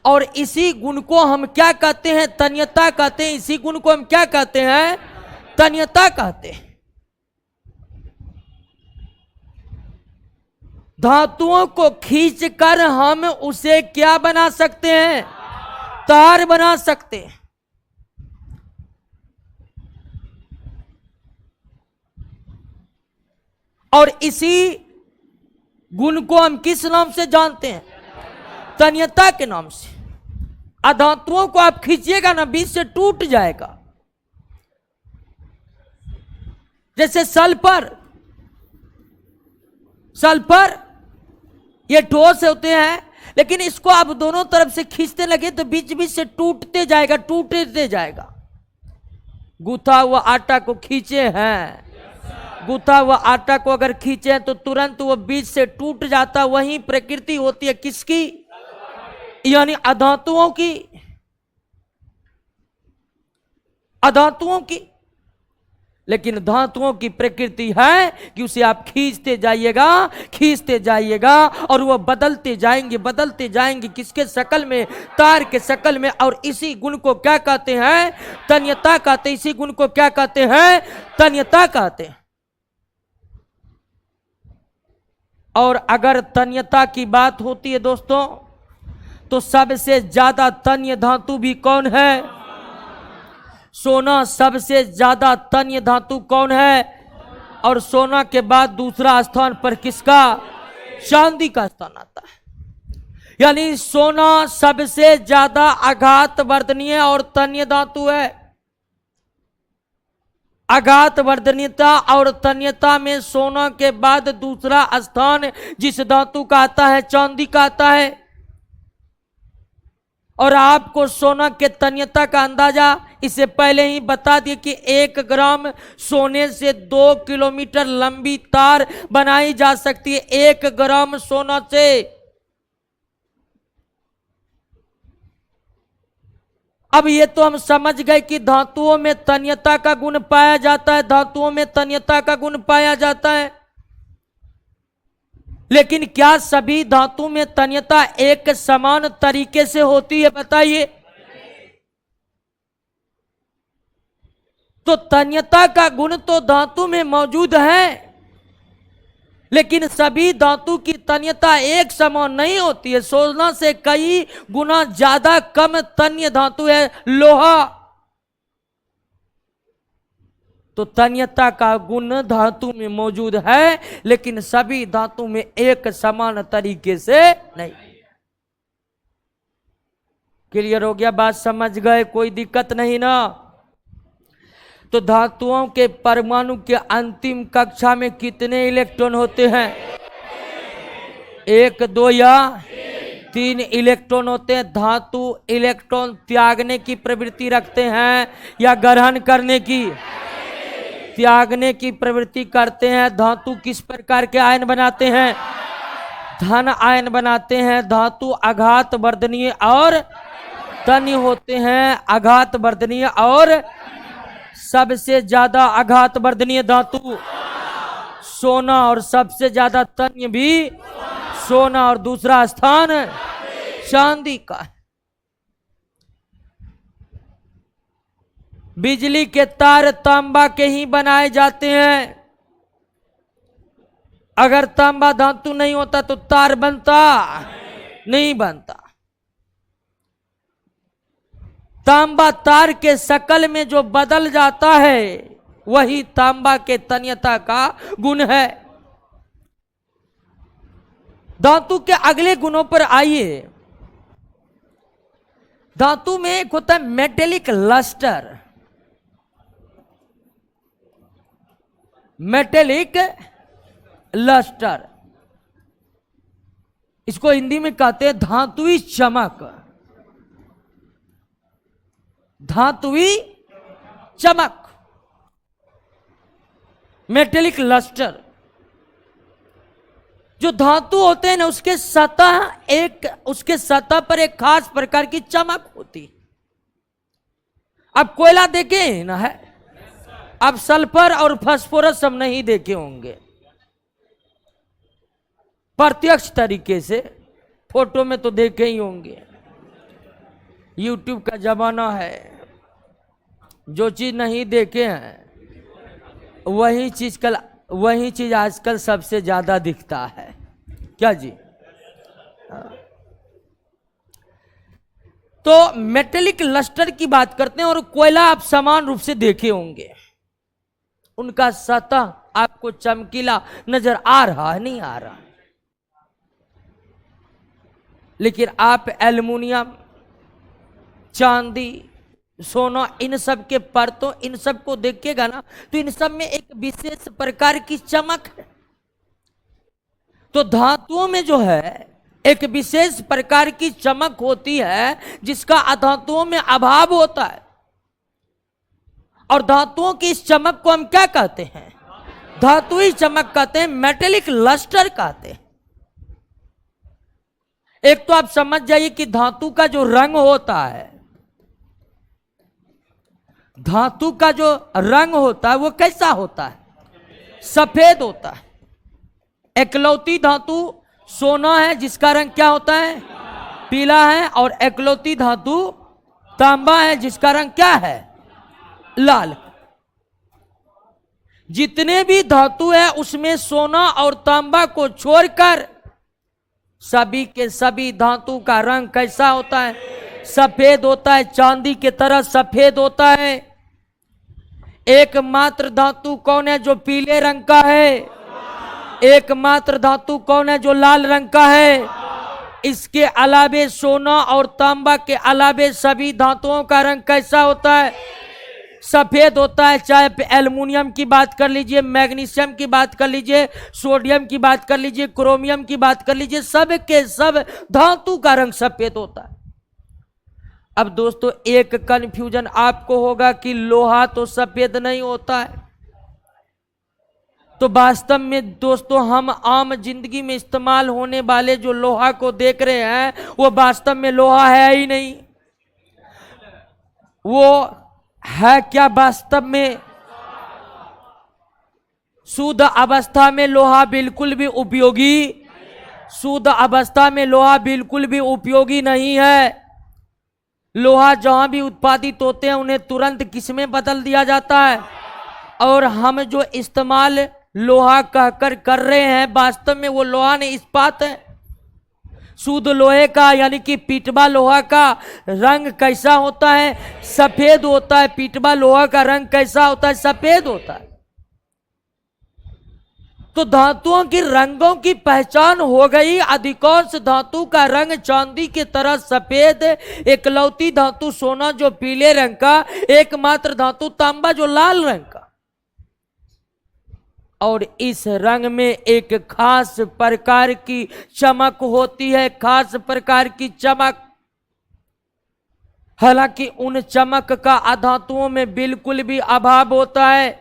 S1: और इसी गुण को हम क्या कहते हैं? तन्यता कहते हैं। इसी गुण को हम क्या कहते हैं? तन्यता कहते हैं। धातुओं को खींचकर हम उसे क्या बना सकते हैं? तार बना सकते हैं। और इसी गुण को हम किस नाम से जानते हैं? तन्यता के नाम से। अधातुओं को आप खींचिएगा ना, बीच से टूट जाएगा। जैसे सल्फर ये ठोस होते हैं, लेकिन इसको आप दोनों तरफ से खींचते लगे तो बीच बीच से टूटते जाएगा। गूथा हुआ आटा को खींचे हैं, गूथा हुआ आटा को अगर खींचे तो तुरंत वो बीच से टूट जाता। वही प्रकृति होती है किसकी? यानी अधातुओं की। लेकिन धातुओं की प्रकृति है कि उसे आप खींचते जाइएगा और वह बदलते जाएंगे किसके शक्ल में? तार के शक्ल में। और इसी गुण को क्या कहते हैं? तन्यता कहते हैं। इसी गुण को क्या कहते हैं? तन्यता कहते हैं। और अगर तन्यता की बात होती है दोस्तों, तो सबसे ज्यादा तन्य धातु भी कौन है? सोना। सबसे ज्यादा तन्य धातु कौन है? और सोना के बाद दूसरा स्थान पर किसका? चांदी का स्थान आता है। यानी सोना सबसे ज्यादा आघात वर्धनीय और तन्य धातु है। आघात वर्धनीयता और तन्यता में सोना के बाद दूसरा स्थान जिस धातु का आता है, चांदी का आता है। और आपको सोना के तन्यता का अंदाजा इससे पहले ही बता दिए कि 1 ग्राम सोने से 2 किलोमीटर लंबी तार बनाई जा सकती है। 1 ग्राम सोना से। अब ये तो हम समझ गए कि धातुओं में तन्यता का गुण पाया जाता है, लेकिन क्या सभी धातु में तन्यता एक समान तरीके से होती है? बताइए। तो तन्यता का गुण तो धातु में मौजूद है, लेकिन सभी धातु की तन्यता एक समान नहीं होती है। सोना से कई गुना ज्यादा कम तन्य धातु है लोहा। तो तन्यता का गुण धातु में मौजूद है, लेकिन सभी धातु में एक समान तरीके से नहीं। क्लियर हो गया? बात समझ गए? कोई दिक्कत नहीं ना? तो धातुओं के परमाणु के अंतिम कक्षा में कितने इलेक्ट्रॉन होते हैं? 1, 2 या 3 इलेक्ट्रॉन होते हैं। धातु इलेक्ट्रॉन त्यागने की प्रवृत्ति रखते हैं या ग्रहण करने की? त्यागने की प्रवृत्ति करते हैं। धातु किस प्रकार के आयन बनाते हैं? धन आयन बनाते हैं। धातु आघात वर्धनीय और तन्य होते हैं। आघात वर्धनीय और सबसे ज्यादा आघात वर्धनीय धातु सोना, और सबसे ज्यादा तन्य भी सोना, और दूसरा स्थान चांदी का है। बिजली के तार तांबा के ही बनाए जाते हैं। अगर तांबा धातु नहीं होता तो तार बनता नहीं बनता। तांबा तार के शक्ल में जो बदल जाता है वही तांबा के तन्यता का गुण है। धातु के अगले गुणों पर आइए। धातु में एक होता है मेटेलिक लस्टर। मेटेलिक लस्टर, इसको हिंदी में कहते हैं धातुई चमक। धातुई चमक, मेटेलिक लस्टर। जो धातु होते हैं ना, उसके सतह पर एक खास प्रकार की चमक होती। अब कोयला देखे ना है, अब सल्फर और फास्फोरस सब नहीं देखे होंगे प्रत्यक्ष तरीके से, फोटो में तो देखे ही होंगे। यूट्यूब का जमाना है, जो चीज नहीं देखे हैं वही चीज आजकल सबसे ज्यादा दिखता है। क्या जी? तो मेटेलिक लस्टर की बात करते हैं, और कोयला आप समान रूप से देखे होंगे। उनका सतह आपको चमकीला नजर आ रहा है, नहीं आ रहा? लेकिन आप एल्युमिनियम, चांदी, सोना, इन सब के परतों, इन सब को देखिएगा ना, तो इन सब में एक विशेष प्रकार की चमक है। तो धातुओं में जो है एक विशेष प्रकार की चमक होती है, जिसका अधातुओं में अभाव होता है। और धातुओं की इस चमक को हम क्या कहते हैं? धातुई चमक कहते हैं, मेटेलिक लस्टर कहते हैं। एक तो आप समझ जाइए कि धातु का जो रंग होता है, धातु का जो रंग होता है वो कैसा होता है? सफेद होता है। एकलौती धातु सोना है, जिसका रंग क्या होता है? पीला है। और एकलौती धातु तांबा है, जिसका रंग क्या है? लाल। जितने भी धातु है उसमें सोना और तांबा को छोड़कर सभी के सभी धातु का रंग कैसा होता है? सफेद होता है, चांदी की तरह सफेद होता है। एकमात्र धातु कौन है जो पीले रंग का है? एकमात्र धातु कौन है जो लाल रंग का है? इसके अलावे सोना और तांबा के अलावे सभी धातुओं का रंग कैसा होता है? सफेद होता है। चाहे एल्युमिनियम की बात कर लीजिए, मैग्नीशियम की बात कर लीजिए, सोडियम की बात कर लीजिए, क्रोमियम की बात कर लीजिए, सब के सब धातु का रंग सफेद होता है। अब दोस्तों एक कंफ्यूजन आपको होगा कि लोहा तो सफेद नहीं होता है। तो वास्तव में दोस्तों हम आम जिंदगी में इस्तेमाल होने वाले जो लोहा को देख रहे हैं वो वास्तव में लोहा है ही नहीं। वो है क्या वास्तव में? शुद्ध अवस्था में लोहा बिल्कुल भी उपयोगी, शुद्ध अवस्था में लोहा बिल्कुल भी उपयोगी नहीं है। लोहा जहां भी उत्पादित होते हैं उन्हें तुरंत किसमें बदल दिया जाता है। और हम जो इस्तेमाल लोहा कहकर कर रहे हैं वास्तव में वो लोहा नहीं, इस्पात है। शुद्ध लोहे का यानी कि पीटवा लोहा का रंग कैसा होता है? सफेद होता है। पीटवा लोहा का रंग कैसा होता है? सफेद होता है। तो धातुओं की रंगों की पहचान हो गई। अधिकांश धातु का रंग चांदी की तरह सफेद, एकलौती धातु सोना जो पीले रंग का, एकमात्र धातु तांबा जो लाल रंग का। और इस रंग में एक खास प्रकार की चमक होती है, खास प्रकार की चमक। हालांकि उन चमक का अधातुओं में बिल्कुल भी अभाव होता है।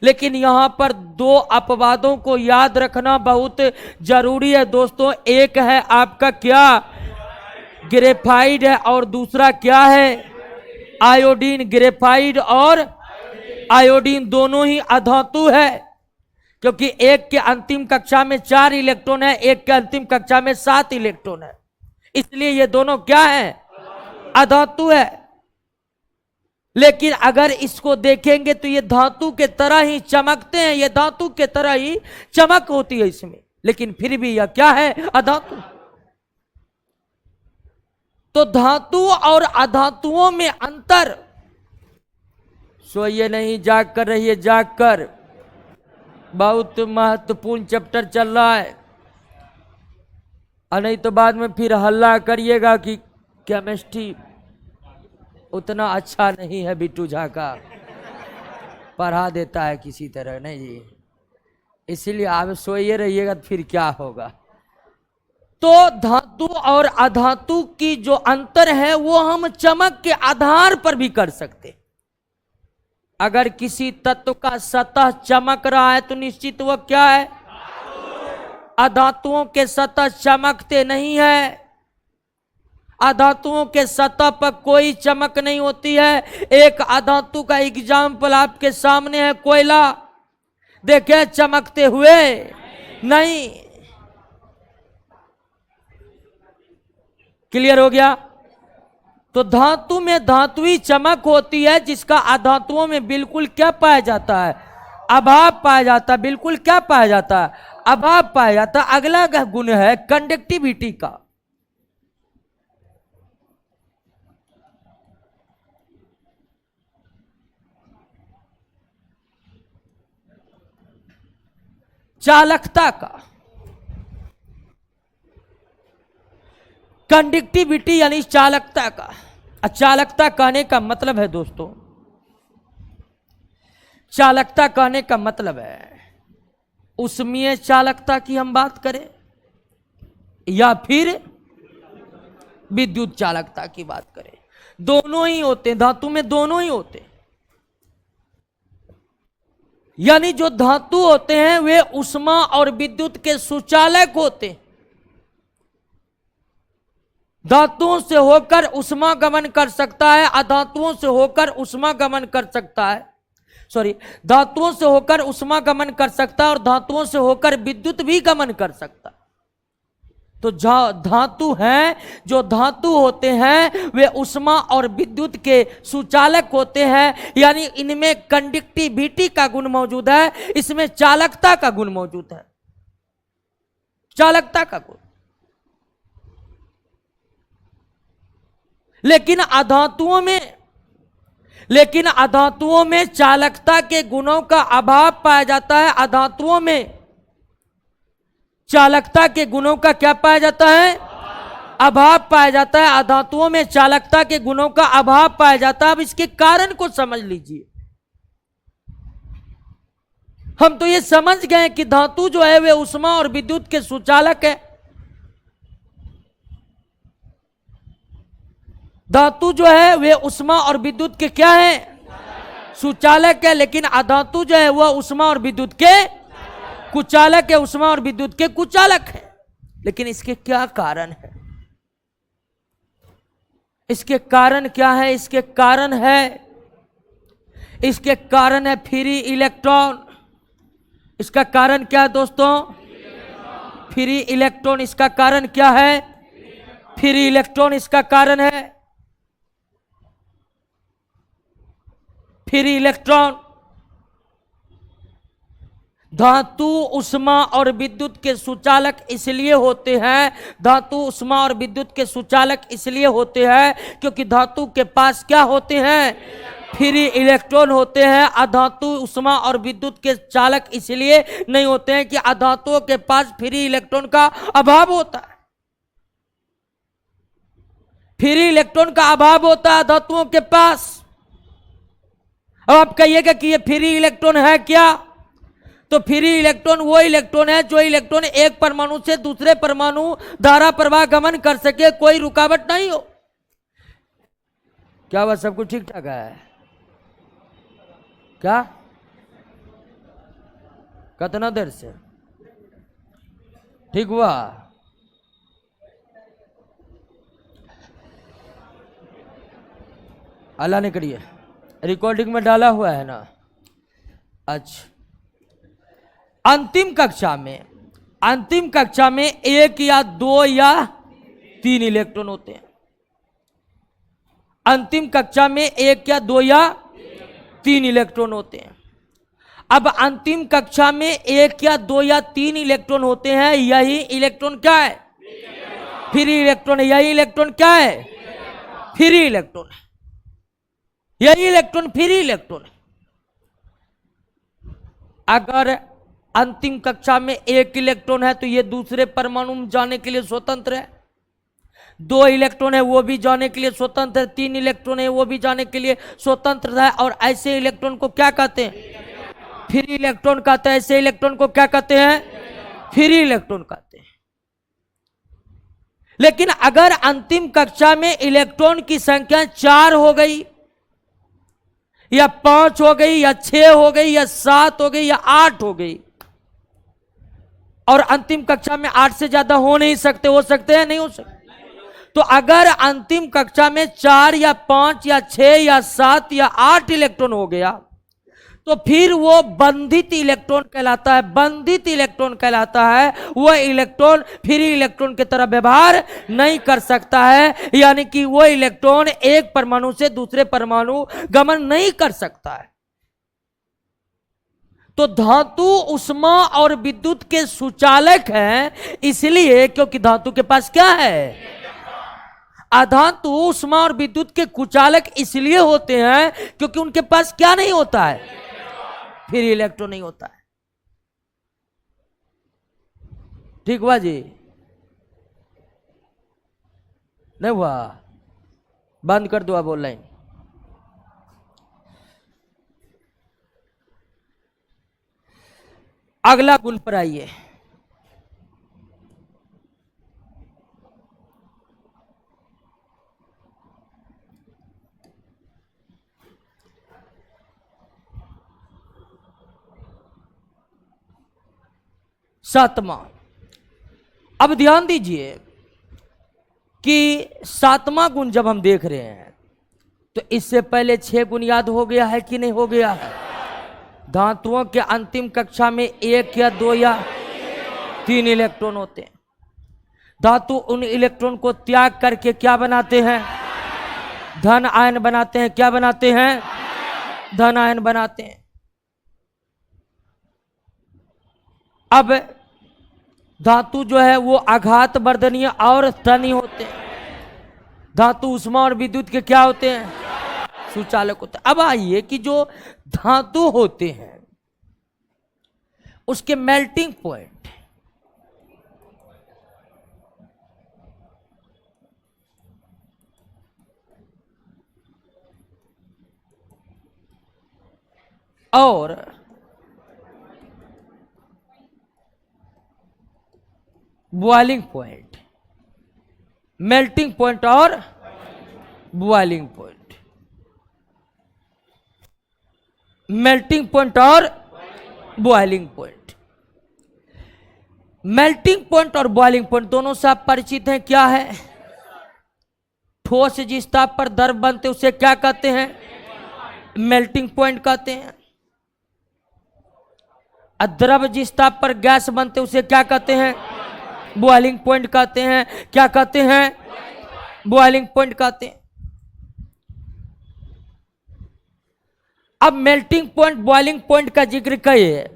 S1: लेकिन यहां पर दो अपवादों को याद रखना बहुत जरूरी है दोस्तों। एक है आपका क्या? ग्रेफाइट है, और दूसरा क्या है? आयोडीन। ग्रेफाइट और आयोडीन दोनों ही अधातु है, क्योंकि एक के अंतिम कक्षा में 4 इलेक्ट्रॉन है, एक के अंतिम कक्षा में 7 इलेक्ट्रॉन है। इसलिए ये दोनों क्या है? अधातु है। लेकिन अगर इसको देखेंगे तो ये धातु के तरह ही चमकते हैं, ये धातु के तरह ही चमक होती है इसमें, लेकिन फिर भी यह क्या है? अधातु। तो धातु और अधातुओं में अंतर। सोइए नहीं, जाग कर रहिए, जाग कर। बहुत महत्वपूर्ण चैप्टर चल रहा है। और नहीं तो बाद में फिर हल्ला करिएगा कि केमिस्ट्री उतना अच्छा नहीं है, बिट्टू झा का पढ़ा देता है किसी तरह। नहीं जी, इसीलिए आप सोइए रहिएगा तो फिर क्या होगा। तो धातु और अधातु की जो अंतर है वो हम चमक के आधार पर भी कर सकते। अगर किसी तत्व का सतह चमक रहा है तो निश्चित वह क्या है, अधातुओं के सतह चमकते नहीं है। अधातुओं के सतह पर कोई चमक नहीं होती है। एक अधातु का एग्जाम्पल आपके सामने है, कोयला। देखे चमकते हुए नहीं। क्लियर हो गया। तो धातु में धातुई चमक होती है जिसका अधातुओं में बिल्कुल क्या पाया जाता है, अभाव पाया जाता है। बिल्कुल क्या पाया जाता है, अभाव पाया जाता है। अगला गुण है कंडक्टिविटी का। चालकता का। कंडक्टिविटी यानी चालकता का। चालकता कहने का मतलब है दोस्तों, चालकता कहने का मतलब है उष्मीय चालकता की हम बात करें या फिर विद्युत चालकता की बात करें, दोनों ही होते हैं। धातु में दोनों ही होते हैं। यानी जो धातु होते हैं वे ऊष्मा और विद्युत के सुचालक होते हैं। धातुओं से होकर ऊष्मा गमन कर सकता है, अधातुओं से होकर ऊष्मा गमन कर सकता है। धातुओं से होकर ऊष्मा गमन कर सकता है और धातुओं से होकर विद्युत भी गमन कर सकता है। तो धातु हैं, जो धातु होते हैं वे ऊष्मा और विद्युत के सुचालक होते हैं। यानी इनमें कंडक्टिविटी का गुण मौजूद है, इसमें चालकता का गुण मौजूद है। चालकता का गुण। लेकिन अधातुओं में चालकता के गुणों का अभाव पाया जाता है। अधातुओं में चालकता के गुणों का क्या पाया जाता है, अभाव पाया जाता है। अधातुओं में चालकता के गुणों का अभाव पाया जाता है। अब इसके कारण को समझ लीजिए। हम तो ये समझ गए कि धातु जो है वे ऊष्मा और विद्युत के सुचालक है। धातु जो है वे ऊष्मा और विद्युत के क्या है, सुचालक है। लेकिन अधातु जो है वह ऊष्मा और विद्युत के कुचालक है, ऊष्मा और विद्युत के कुचालक है। लेकिन इसके क्या कारण है, इसके कारण क्या है? इसके कारण है फ्री इलेक्ट्रॉन। इसका कारण क्या है दोस्तों? Free electron. इसका कारण क्या है? फ्री इलेक्ट्रॉन इसका कारण है। Free electron. धातु ऊष्मा और विद्युत के सुचालक इसलिए होते हैं, धातु ऊष्मा और विद्युत के सुचालक इसलिए होते हैं क्योंकि धातु के पास क्या होते हैं, फ्री इलेक्ट्रॉन होते हैं। अधातु ऊष्मा और विद्युत के चालक इसलिए नहीं होते हैं कि अधातुओं के पास फ्री इलेक्ट्रॉन का अभाव होता है। फ्री इलेक्ट्रॉन का अभाव होता है धातुओं के पास। अब आप कहिएगा कि ये फ्री इलेक्ट्रॉन है क्या? तो फ्री इलेक्ट्रॉन वो इलेक्ट्रॉन है जो इलेक्ट्रॉन एक परमाणु से दूसरे परमाणु धारा प्रवाह गमन कर सके, कोई रुकावट नहीं हो। क्या वह सब कुछ ठीक ठाक है? क्या कितना देर से ठीक हुआ? अल्लाह ने करिए, रिकॉर्डिंग में डाला हुआ है ना। अच्छा, अंतिम कक्षा में एक या दो या तीन इलेक्ट्रॉन होते हैं। अंतिम कक्षा में एक या दो या तीन इलेक्ट्रॉन होते हैं। अब अंतिम कक्षा में एक या दो या तीन इलेक्ट्रॉन होते हैं, यही इलेक्ट्रॉन क्या है? फ्री इलेक्ट्रॉन है। यही इलेक्ट्रॉन क्या है? फ्री इलेक्ट्रॉन है। यही इलेक्ट्रॉन फ्री इलेक्ट्रॉन है। अगर अंतिम कक्षा में एक इलेक्ट्रॉन है तो ये दूसरे परमाणु में जाने के लिए स्वतंत्र है, 2 इलेक्ट्रॉन है वो भी जाने के लिए स्वतंत्र है, 3 इलेक्ट्रॉन है वो भी जाने के लिए स्वतंत्र है। और ऐसे इलेक्ट्रॉन को क्या कहते हैं? फ्री इलेक्ट्रॉन कहते हैं। ऐसे इलेक्ट्रॉन को क्या कहते हैं? फ्री इलेक्ट्रॉन कहते हैं। लेकिन अगर अंतिम कक्षा में इलेक्ट्रॉन की संख्या 4 हो गई या 5 हो गई या 6 हो गई या 7 हो गई या 8 हो गई, और अंतिम कक्षा में 8 से ज्यादा हो नहीं सकते, हो सकते हैं? नहीं हो सकते। तो अगर अंतिम कक्षा में 4 या 5 या 6 या 7 या 8 इलेक्ट्रॉन हो गया तो फिर वो बंधित इलेक्ट्रॉन कहलाता है। बंधित इलेक्ट्रॉन कहलाता है वह इलेक्ट्रॉन फ्री इलेक्ट्रॉन की तरह व्यवहार नहीं कर सकता है, यानी कि वो इलेक्ट्रॉन एक परमाणु से दूसरे परमाणु गमन नहीं कर सकता है। तो धातु उष्मा और विद्युत के सुचालक हैं, इसलिए क्योंकि धातु के पास क्या है? अधातु उष्मा और विद्युत के कुचालक इसलिए होते हैं क्योंकि उनके पास क्या नहीं होता है? फिर इलेक्ट्रॉन नहीं होता है। ठीक हुआ जी? नहीं हुआ? बंद कर दो अब ऑनलाइन। अगला गुण पर आइए। सातवां। अब ध्यान दीजिए कि सातवां गुण जब हम देख रहे हैं तो इससे पहले 6 गुण याद हो गया है कि नहीं हो गया है? धातुओं के अंतिम कक्षा में 1 या 2 या 3 इलेक्ट्रॉन होते हैं। धातु उन इलेक्ट्रॉन को त्याग करके क्या बनाते हैं? धन आयन बनाते हैं। क्या बनाते हैं? धन आयन बनाते हैं। अब धातु जो है वो आघात वर्धनीय और तनी होते हैं। धातु उष्मा और विद्युत के क्या होते हैं? सुचालक होते हैं। अब आइए कि जो धातु होते हैं उसके मेल्टिंग पॉइंट, और बॉइलिंग पॉइंट, मेल्टिंग पॉइंट और बॉइलिंग पॉइंट, मेल्टिंग पॉइंट और बॉइलिंग पॉइंट। मेल्टिंग पॉइंट और बॉइलिंग पॉइंट दोनों से आप परिचित हैं। क्या है? ठोस जिस ताप पर द्रव बनते उसे क्या कहते हैं? मेल्टिंग पॉइंट कहते हैं। द्रव जिस ताप पर गैस बनते उसे क्या कहते हैं? बॉइलिंग पॉइंट कहते हैं। क्या कहते हैं? बॉइलिंग पॉइंट कहते हैं। अब मेल्टिंग पॉइंट बॉइलिंग पॉइंट का जिक्र करिए।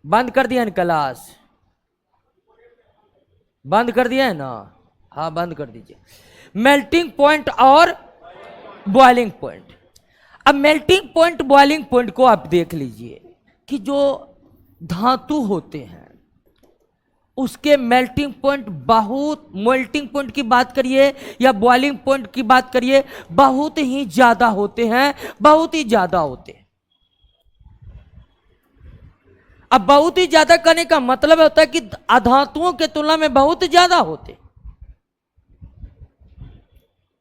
S1: बंद कर दिया है क्लास? बंद कर दिया है ना? हाँ बंद कर दीजिए। मेल्टिंग पॉइंट और बॉइलिंग पॉइंट। अब मेल्टिंग पॉइंट बॉइलिंग पॉइंट को आप देख लीजिए कि जो धातु होते हैं उसके मेल्टिंग पॉइंट बहुत, मेल्टिंग पॉइंट की बात करिए या बॉइलिंग पॉइंट की बात करिए, बहुत ही ज्यादा होते हैं, बहुत ही ज्यादा होते हैं। अब बहुत ही ज्यादा करने का मतलब होता है कि अधातुओं के तुलना में बहुत ज्यादा होते,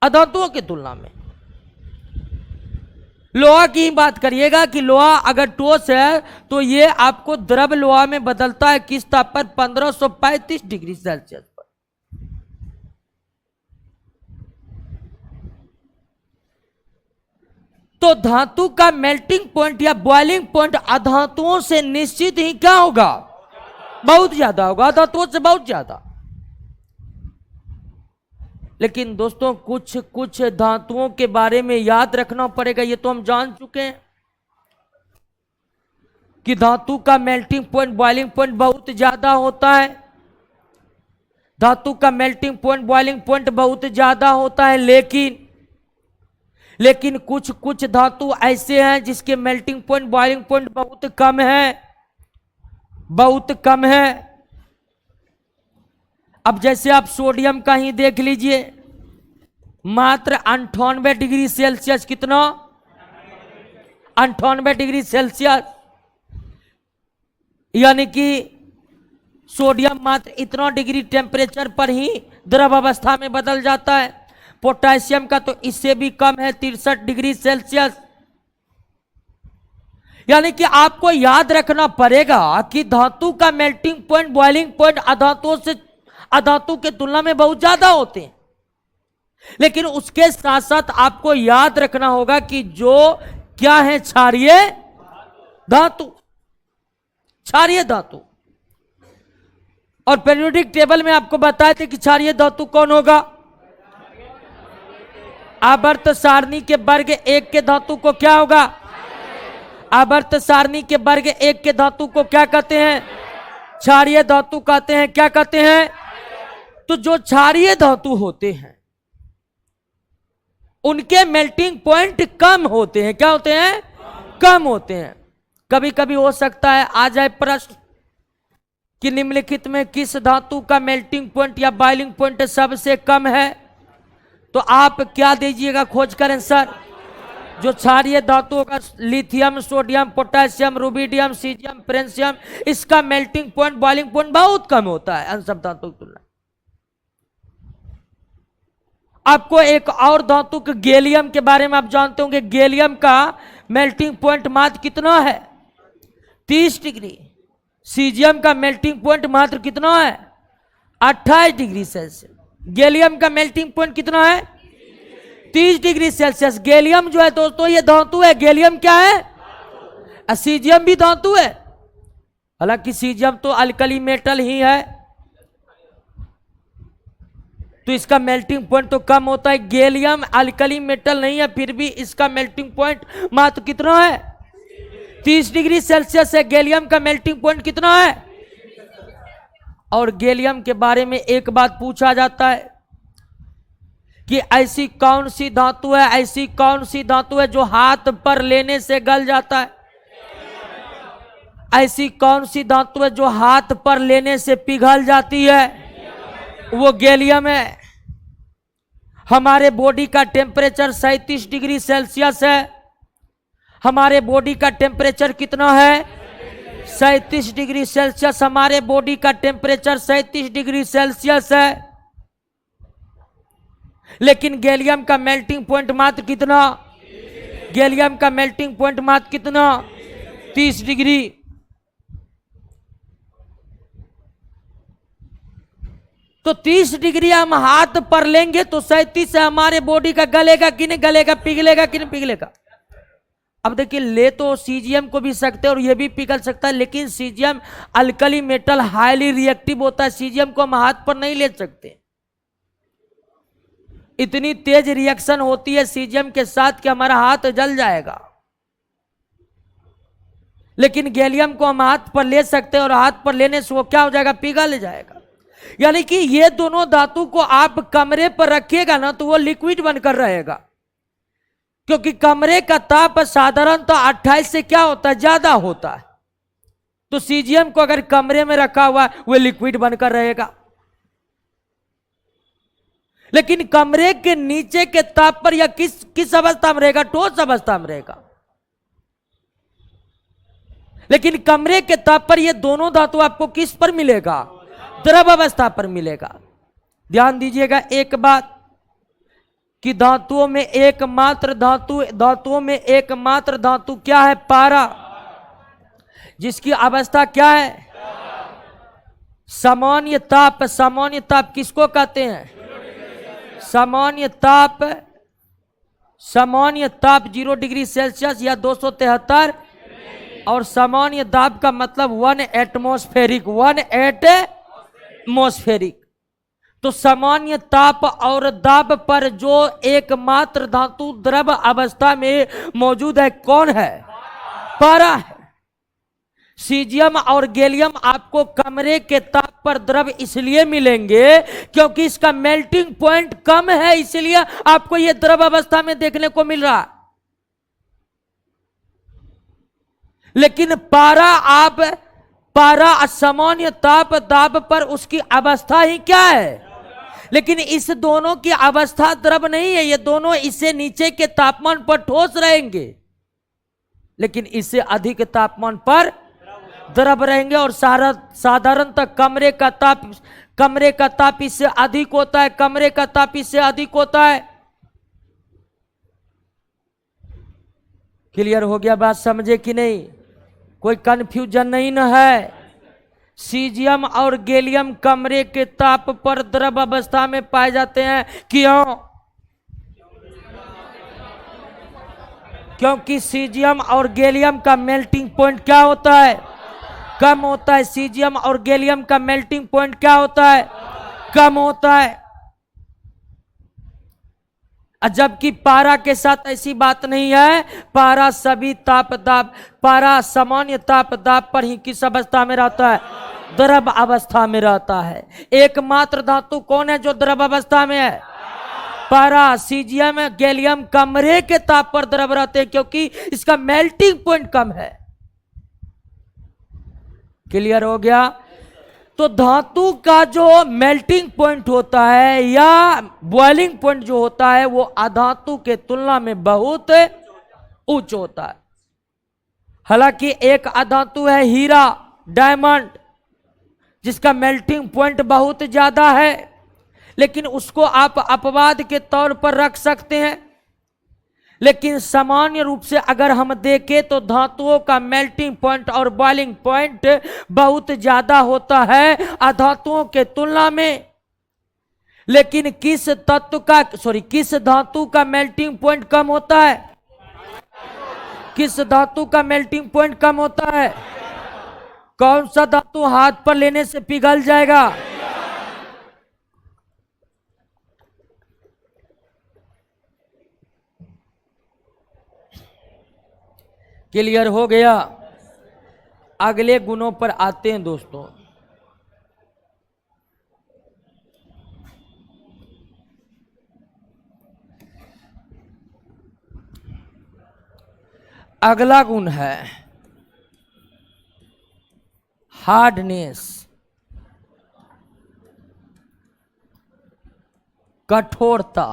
S1: अधातुओं की तुलना में। लोहा की ही बात करिएगा कि लोहा अगर ठोस है तो ये आपको द्रव लोहा में बदलता है किस ताप पर? 1535 डिग्री सेल्सियस पर। तो धातु का मेल्टिंग पॉइंट या बॉइलिंग पॉइंट अधातुओं से निश्चित ही क्या होगा? बहुत ज्यादा होगा, अधातुओं से बहुत ज्यादा। लेकिन दोस्तों कुछ कुछ धातुओं के बारे में याद रखना पड़ेगा। ये तो हम जान चुके हैं कि धातु का मेल्टिंग पॉइंट बॉइलिंग पॉइंट बहुत ज्यादा होता है। धातु का मेल्टिंग पॉइंट बॉइलिंग पॉइंट बहुत ज्यादा होता है, लेकिन कुछ कुछ धातु ऐसे हैं जिसके मेल्टिंग पॉइंट बॉइलिंग पॉइंट बहुत कम है, बहुत कम है। अब जैसे आप सोडियम का ही देख लीजिए, मात्र 98 डिग्री सेल्सियस, कितना 98 डिग्री सेल्सियस, यानी कि सोडियम मात्र इतना डिग्री टेम्परेचर पर ही द्रव अवस्था में बदल जाता है। पोटेशियम का तो इससे भी कम है, 63 डिग्री सेल्सियस। यानी कि आपको याद रखना पड़ेगा कि धातु का मेल्टिंग पॉइंट, बॉइलिंग पॉइंट अधातुओं से, अधातु के तुलना में बहुत ज्यादा होते हैं। लेकिन उसके साथ साथ आपको याद रखना होगा कि जो क्या है, क्षारीय धातु, क्षारीय धातु। और पीरियोडिक टेबल में आपको बताए थे कि क्षारीय धातु कौन होगा। आवर्त सारणी के वर्ग 1 के धातु को क्या होगा, आवर्त सारणी के वर्ग 1 के धातु को क्या कहते हैं, क्षारीय धातु कहते हैं। क्या कहते हैं? तो जो क्षारीय धातु होते हैं उनके मेल्टिंग पॉइंट कम होते हैं। क्या होते हैं? कम होते हैं। कभी कभी हो सकता है आ जाए प्रश्न कि निम्नलिखित में किस धातु का मेल्टिंग पॉइंट या बॉइलिंग पॉइंट सबसे कम है, तो आप क्या दीजिएगा खोज करें सर? जो क्षारीय धातुओं का lithium, sodium, potassium, rubidium, caesium, francium, इसका मेल्टिंग पॉइंट, बॉइलिंग पॉइंट बहुत कम होता है अन्य सब धातुओं की तुलना। आपको एक और धातु के गैलियम के बारे में आप जानते होंगे। गैलियम का मेल्टिंग पॉइंट मात्र कितना है, 30 डिग्री। सीजियम का मेल्टिंग पॉइंट मात्र कितना है, 28 डिग्री सेल्सियस। गैलियम का मेल्टिंग पॉइंट कितना है, 30 डिग्री सेल्सियस। गैलियम जो है दोस्तों ये धातु है। गैलियम क्या है? सीजियम भी धातु है। हालांकि सीजियम तो अल्कली मेटल ही है, तो इसका मेल्टिंग पॉइंट तो कम होता है। गैलियम अल्कली मेटल नहीं है, फिर भी इसका मेल्टिंग पॉइंट मात्र कितना है, 30 डिग्री सेल्सियस है। गैलियम का मेल्टिंग पॉइंट कितना है? और गैलियम के बारे में एक बात पूछा जाता है कि ऐसी कौन सी धातु है, ऐसी कौन सी धातु है जो हाथ पर लेने से गल जाता है? ऐसी कौन सी धातु है जो हाथ पर लेने से पिघल जाती है? वो गैलियम है। हमारे बॉडी का टेम्परेचर 37 डिग्री सेल्सियस है। हमारे बॉडी का टेम्परेचर कितना है, 37 डिग्री सेल्सियस। हमारे बॉडी का टेम्परेचर 37 डिग्री सेल्सियस है। लेकिन गैलियम का मेल्टिंग पॉइंट मात्र कितना, गैलियम का मेल्टिंग पॉइंट मात्र कितना, 30 डिग्री। तो 30 डिग्री हम हाथ पर लेंगे तो 37 से हमारे बॉडी का गलेगा कि नहीं गलेगा, पिघलेगा कि नहीं पिघलेगा। अब देखिए, ले तो सीजियम को भी सकते हैं और ये भी पिघल सकता है, लेकिन caesium alkali metal highly reactive होता है। सीजियम को हम हाथ पर नहीं ले सकते, इतनी तेज रिएक्शन होती है सीजियम के साथ कि हमारा हाथ जल जाएगा। लेकिन गैलियम को हम हाथ पर ले सकते हैं और हाथ पर लेने से वो क्या हो जाएगा, पिघल जाएगा। यानी कि ये दोनों धातु को आप कमरे पर रखिएगा ना तो वो लिक्विड बनकर रहेगा, क्योंकि कमरे का ताप साधारणतः 28 से क्या होता है, ज्यादा होता है। तो सीजियम को अगर कमरे में रखा हुआ वो लिक्विड बनकर रहेगा। लेकिन कमरे के नीचे के ताप पर या किस अवस्था में रहेगा, ठोस अवस्था में रहेगा। लेकिन कमरे के ताप पर ये दोनों धातु आपको किस पर मिलेगा, द्रव अवस्था पर मिलेगा। ध्यान दीजिएगा एक बात कि धातुओं में एकमात्र धातु क्या है, पारा, जिसकी अवस्था क्या है, सामान्य ताप। सामान्य ताप किसको कहते हैं, सामान्य ताप 0 डिग्री सेल्सियस या 273। और सामान्य दाब का मतलब 1 एटमॉस्फेरिक, 1 एटमॉस्फेरिक। तो सामान्य ताप और दाब पर जो एकमात्र धातु द्रव अवस्था में मौजूद है कौन है, पारा है। सीजियम और गैलियम आपको कमरे के ताप पर द्रव इसलिए मिलेंगे क्योंकि इसका मेल्टिंग पॉइंट कम है, इसलिए आपको यह द्रव अवस्था में देखने को मिल रहा है। लेकिन पारा आप पारा असामान्य ताप दाब पर उसकी अवस्था ही क्या है। लेकिन इस दोनों की अवस्था द्रव नहीं है, ये दोनों इससे नीचे के तापमान पर ठोस रहेंगे, लेकिन इससे अधिक तापमान पर द्रव रहेंगे। और साधारणतः कमरे का ताप इससे अधिक होता है, कमरे का ताप इससे अधिक होता है। क्लियर हो गया बात, समझे कि नहीं? कोई कंफ्यूजन नहीं न है। सीजियम और गैलियम कमरे के ताप पर द्रव अवस्था में पाए जाते हैं। क्यों? क्योंकि सीजियम और गैलियम का मेल्टिंग पॉइंट क्या होता है? कम होता है। सीजियम और गैलियम का मेल्टिंग पॉइंट क्या होता है? कम होता है। जबकि पारा के साथ ऐसी बात नहीं है। पारा सभी पारा सामान्य ताप दाब पर ही किस अवस्था में रहता है? द्रव अवस्था में रहता है। एकमात्र धातु कौन है जो द्रव अवस्था में है? पारा। सीजियम गैलियम कमरे के ताप पर द्रव रहते हैं क्योंकि इसका मेल्टिंग पॉइंट कम है। क्लियर हो गया? तो धातु का जो मेल्टिंग पॉइंट होता है या बॉइलिंग पॉइंट जो होता है वो अधातु के तुलना में बहुत उच्च होता है। हालांकि एक अधातु है हीरा, डायमंड, जिसका मेल्टिंग पॉइंट बहुत ज्यादा है, लेकिन उसको आप अपवाद के तौर पर रख सकते हैं। लेकिन सामान्य रूप से अगर हम देखें तो धातुओं का मेल्टिंग पॉइंट और बॉइलिंग पॉइंट बहुत ज्यादा होता है अधातुओं के तुलना में। लेकिन किस धातु का मेल्टिंग पॉइंट कम होता है? किस धातु का मेल्टिंग पॉइंट कम होता है? कौन सा धातु हाथ पर लेने से पिघल जाएगा? क्लियर हो गया? अगले गुणों पर आते हैं दोस्तों। अगला गुण है हार्डनेस, कठोरता।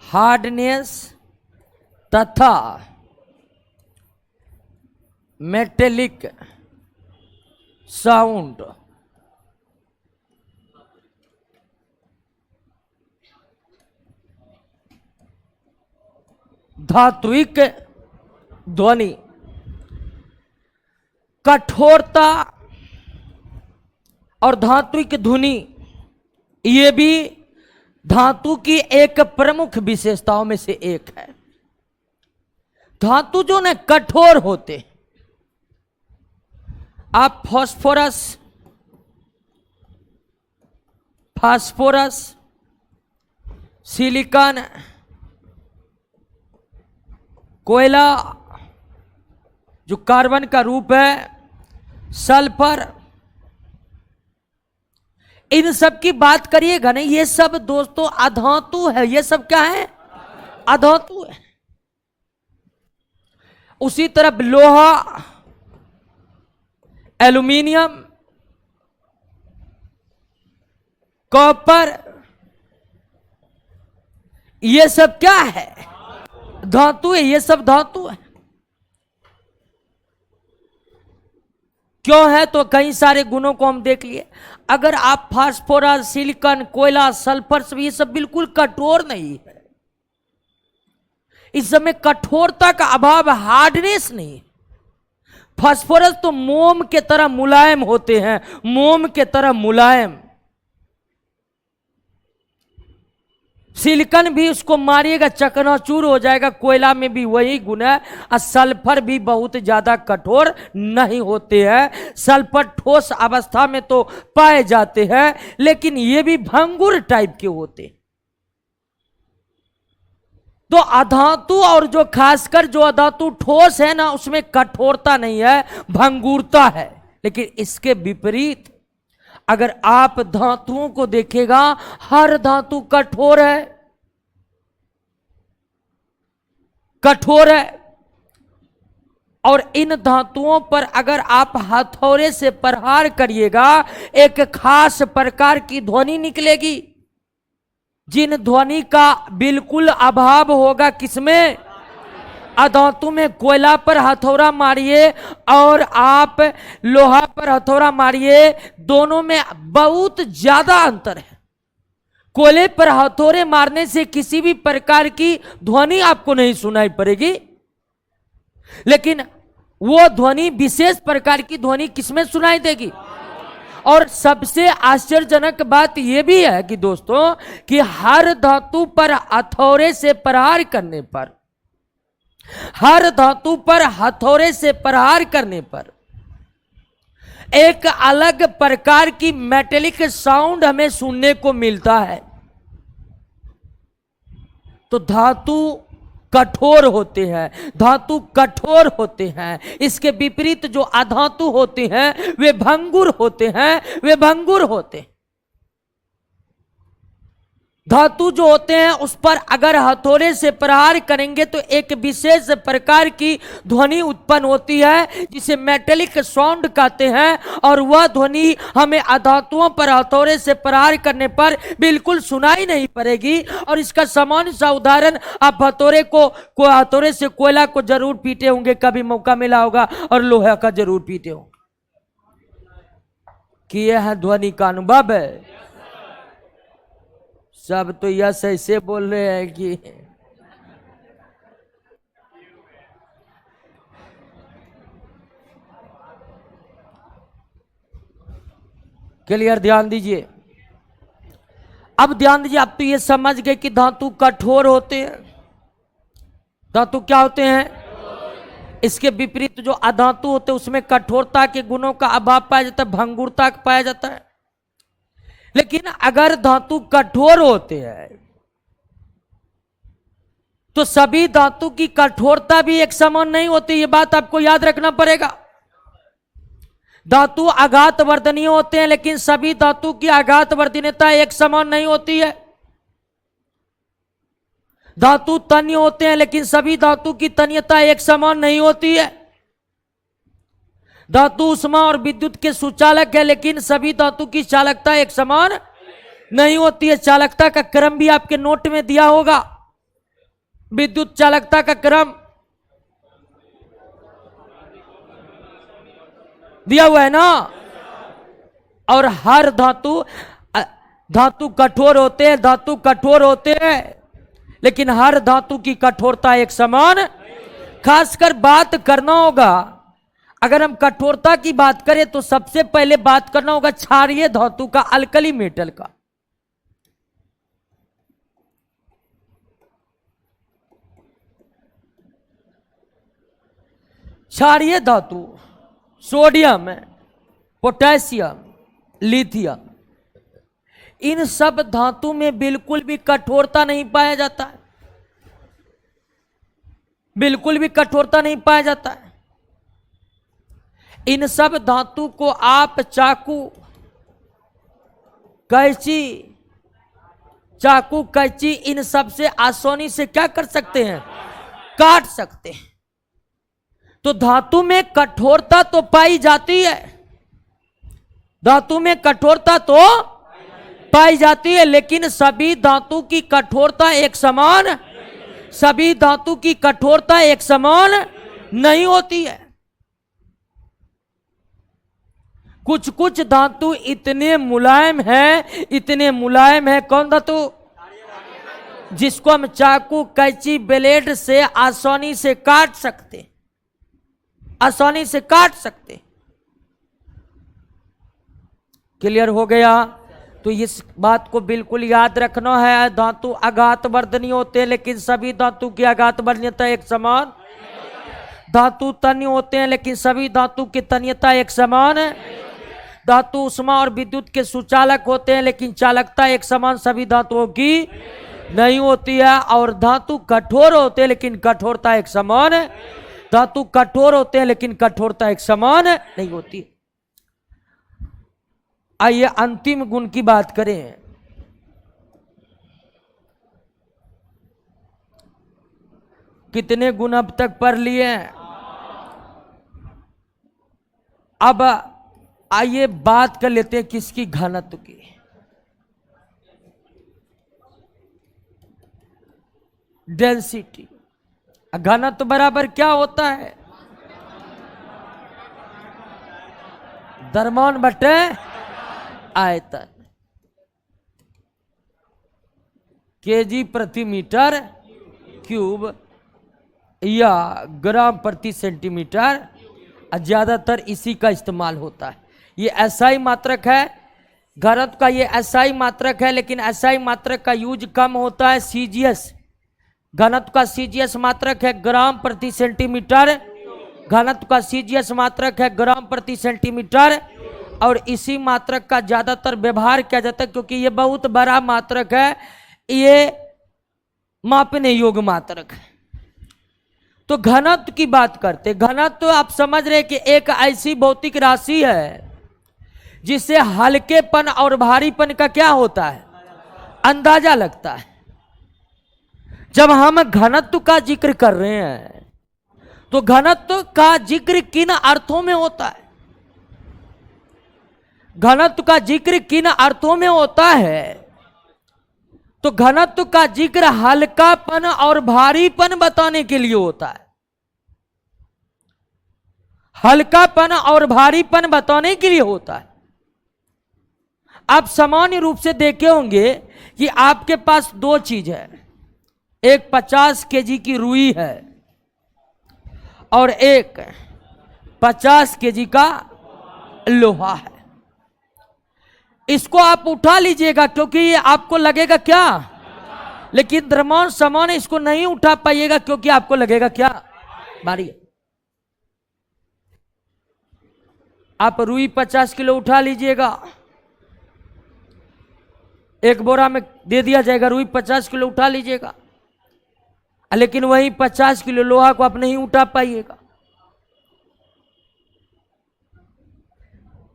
S1: हार्डनेस तथा मेटेलिक साउंड। धात्विक ध्वनि। कठोरता और धात्विक ध्वनि ये भी धातु की एक प्रमुख विशेषताओं में से एक है। धातु जो न कठोर होते, आप फास्फोरस, सिलिकॉन, कोयला जो कार्बन का रूप है, सल्फर, इन सब की बात करिएगा नहीं, ये सब दोस्तों अधातु है। ये सब क्या है? अधातु है। उसी तरह लोहा, एल्यूमिनियम, कॉपर, ये सब क्या है? धातु है। ये सब धातु है। क्यों है? तो कई सारे गुणों को हम देख लिए। अगर आप फास्फोरस, सिलिकॉन, कोयला, सल्फर, सब ये सब बिल्कुल कठोर नहीं है। इस समय कठोरता का अभाव, हार्डनेस नहीं। फास्फोरस तो मोम के तरह मुलायम होते हैं, मोम के तरह मुलायम। सिलिकॉन भी उसको मारिएगा चकनाचूर हो जाएगा। कोयला में भी वही गुण है। और सल्फर भी बहुत ज्यादा कठोर नहीं होते हैं। सल्फर ठोस अवस्था में तो पाए जाते हैं, लेकिन ये भी भंगुर टाइप के होते। तो अधातु और जो खासकर जो अधातु ठोस है ना, उसमें कठोरता नहीं है, भंगुरता है। लेकिन इसके विपरीत अगर आप धातुओं को देखेगा, हर धातु कठोर है, कठोर है। और इन धातुओं पर अगर आप हथौड़े से प्रहार करिएगा एक खास प्रकार की ध्वनि निकलेगी, जिन ध्वनि का बिल्कुल अभाव होगा किसमें, अधातु में। कोयला पर हथौड़ा मारिए और आप लोहा पर हथौड़ा मारिए, दोनों में बहुत ज्यादा अंतर है। कोयले पर हथौड़े मारने से किसी भी प्रकार की ध्वनि आपको नहीं सुनाई पड़ेगी, लेकिन वो ध्वनि विशेष प्रकार की ध्वनि किसमें सुनाई देगी। और सबसे आश्चर्यजनक बात यह भी है कि दोस्तों कि हर धातु पर हथौड़े से प्रहार करने पर, हर धातु पर हथौड़े से प्रहार करने पर एक अलग प्रकार की मेटेलिक साउंड हमें सुनने को मिलता है। तो धातु कठोर होते हैं, धातु कठोर होते हैं। इसके विपरीत जो अधातु होते हैं वे भंगुर होते हैं, वे भंगुर होते हैं। धातु जो होते हैं उस पर अगर हथौड़े से प्रहार करेंगे तो एक विशेष प्रकार की ध्वनि उत्पन्न होती है जिसे मेटेलिक साउंड कहते हैं, और वह ध्वनि हमें अधातुओं पर हथौड़े से प्रहार करने पर बिल्कुल सुनाई नहीं पड़ेगी। और इसका सामान्य सा उदाहरण, आप हथौड़े से कोयला को जरूर पीटे होंगे, कभी मौका मिला होगा, और लोहा का जरूर पीटे होंगे। किए हैं ध्वनि का अनुभव है। सब तो यस ऐसे बोल रहे हैं कि क्लियर। ध्यान दीजिए, अब ध्यान दीजिए। आप तो ये समझ गए कि धातु कठोर होते हैं। धातु क्या होते हैं? इसके विपरीत जो अधातु होते हैं उसमें कठोरता के गुणों का अभाव पाया जाता है, भंगुरता पाया जाता है। लेकिन अगर धातु कठोर होते हैं तो सभी धातु की कठोरता भी एक समान नहीं होती, ये बात आपको याद रखना पड़ेगा। धातु आघात वर्धनीय होते हैं लेकिन सभी धातु की आघात वर्धनीयता एक समान नहीं होती है। धातु तन्य होते हैं लेकिन सभी धातु की तन्यता एक समान नहीं होती है। धातु उष्मा और विद्युत के सुचालक है लेकिन सभी धातु की चालकता एक समान नहीं होती है। चालकता का क्रम भी आपके नोट में दिया होगा, विद्युत चालकता का क्रम दिया हुआ है ना। और हर धातु कठोर होते हैं, धातु कठोर होते हैं लेकिन हर धातु की कठोरता एक समान। खासकर बात करना होगा, अगर हम कठोरता की बात करें तो सबसे पहले बात करना होगा क्षारीय धातु का, अल्कली मेटल का। क्षारीय धातु सोडियम, पोटेशियम, लिथियम, इन सब धातु में बिल्कुल भी कठोरता नहीं पाया जाता है, बिल्कुल भी कठोरता नहीं पाया जाता है। इन सब धातु को आप चाकू कैंची इन सब से आसानी से क्या कर सकते हैं? काट सकते हैं। तो धातु में कठोरता तो पाई जाती है, धातु में कठोरता तो पाई जाती है, लेकिन सभी धातु की कठोरता एक समान, सभी धातु की कठोरता एक समान नहीं होती है। कुछ कुछ धातु इतने मुलायम है, इतने मुलायम है। कौन धातु? जिसको हम चाकू कैंची ब्लेड से आसानी से काट सकते, आसानी से काट सकते। क्लियर हो गया? तो इस बात को बिल्कुल याद रखना है। धातु आघात वर्धनीय होते हैं लेकिन सभी धातु की आघात वर्धनीयता एक समान। धातु तन्य होते हैं लेकिन सभी धातु की तन्यता एक समान है। धातु उष्मा और विद्युत के सुचालक होते हैं लेकिन चालकता एक समान सभी धातुओं की नहीं होती है। और धातु कठोर होते हैं लेकिन कठोरता एक समान है। धातु कठोर होते हैं लेकिन कठोरता एक समान नहीं होती। आइए अंतिम गुण की बात करें। कितने गुण अब तक पढ़ लिए? अब आइए बात कर लेते हैं किसकी घनत्व की। डेंसिटी। घनत्व बराबर क्या होता है? द्रव्यमान बटे आयतन। केजी प्रति मीटर क्यूब या ग्राम प्रति सेंटीमीटर, ज्यादातर इसी का इस्तेमाल होता है। ये एसआई मात्रक है, घनत्व का ये एसआई मात्रक है, लेकिन एसआई मात्रक का यूज कम होता है। सीजीएस घनत्व का सीजीएस मात्रक है ग्राम प्रति सेंटीमीटर। घनत्व का सीजीएस मात्रक है ग्राम प्रति सेंटीमीटर, और इसी मात्रक का ज्यादातर व्यवहार किया जाता है क्योंकि ये बहुत बड़ा मात्रक है, ये मापने योग्य मात्रक है। तो घनत्व की बात करते, घनत्व आप समझ रहे कि एक ऐसी भौतिक राशि है जिससे हल्केपन और भारीपन का क्या होता है, अंदाजा लगता है। जब हम घनत्व का जिक्र कर रहे हैं तो घनत्व का जिक्र किन अर्थों में होता है? घनत्व का जिक्र किन अर्थों में होता है? तो घनत्व का जिक्र हल्कापन और भारीपन बताने के लिए होता है। हल्कापन और भारीपन बताने के लिए होता है। आप सामान्य रूप से देखे होंगे कि आपके पास दो चीज है, एक 50 केजी की रुई है और एक 50 केजी का लोहा है। इसको आप उठा लीजिएगा क्योंकि ये आपको लगेगा क्या, लेकिन द्रव्यमान समान इसको नहीं उठा पाइएगा क्योंकि आपको लगेगा क्या, भारी। आप रुई 50 किलो उठा लीजिएगा, एक बोरा में दे दिया जाएगा, रुई 50 किलो उठा लीजिएगा, लेकिन वही 50 किलो लोहा को आप नहीं उठा पाइएगा।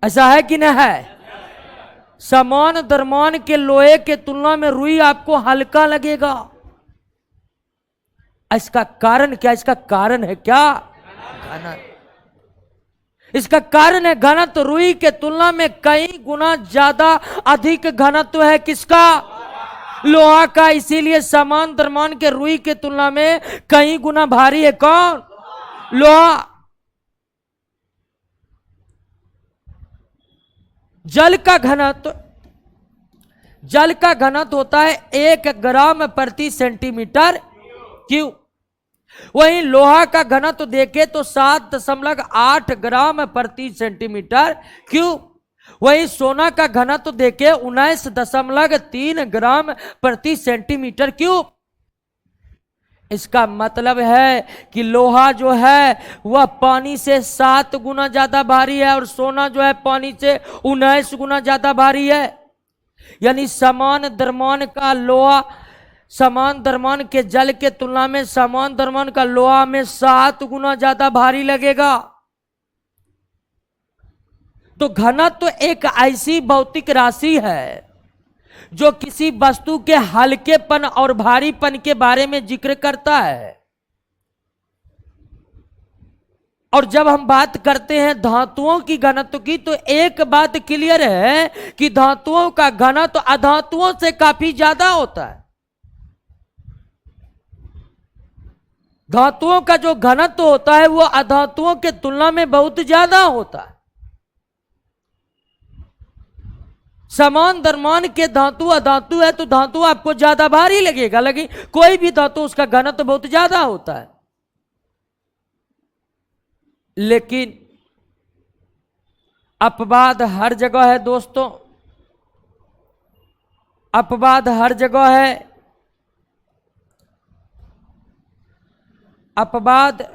S1: ऐसा है कि नहीं है? समान द्रव्यमान के लोहे के तुलना में रुई आपको हल्का लगेगा। इसका कारण क्या? इसका कारण है क्या? घनत्व। इसका कारण है घनत्व। रुई के तुलना में कई गुना ज्यादा अधिक घनत्व है किसका? लोहा का। इसीलिए समान द्रव्यमान के रुई के तुलना में कई गुना भारी है कौन? लोहा। जल का घनत्व, जल का घनत्व होता है 1 ग्राम प्रति सेंटीमीटर क्यूब। वहीं लोहा का घनत्व देखे तो 7.8 ग्राम प्रति सेंटीमीटर क्यूब। वहीं सोना का घनत्व देखे 19.3 ग्राम प्रति सेंटीमीटर क्यूब। इसका मतलब है कि लोहा जो है वह पानी से 7 गुना ज्यादा भारी है और सोना जो है पानी से 19 गुना ज्यादा भारी है। यानी समान द्रव्यमान का लोहा, समान द्रव्यमान के जल के तुलना में समान द्रव्यमान का लोहा में 7 गुना ज्यादा भारी लगेगा। तो घनत्व एक ऐसी भौतिक राशि है जो किसी वस्तु के हल्केपन और भारीपन के बारे में जिक्र करता है। और जब हम बात करते हैं धातुओं की घनत्व की तो एक बात क्लियर है कि धातुओं का घनत्व अधातुओं से काफी ज्यादा होता है। धातुओं का जो घनत्व होता है वो अधातुओं के तुलना में बहुत ज्यादा होता है। समान द्रव्यमान के धातु अधातु है तो धातु आपको ज्यादा भारी लगेगा, लेकिन कोई भी धातु उसका घनत्व बहुत ज्यादा होता है। लेकिन अपवाद हर जगह है दोस्तों, अपवाद हर जगह है। अपवाद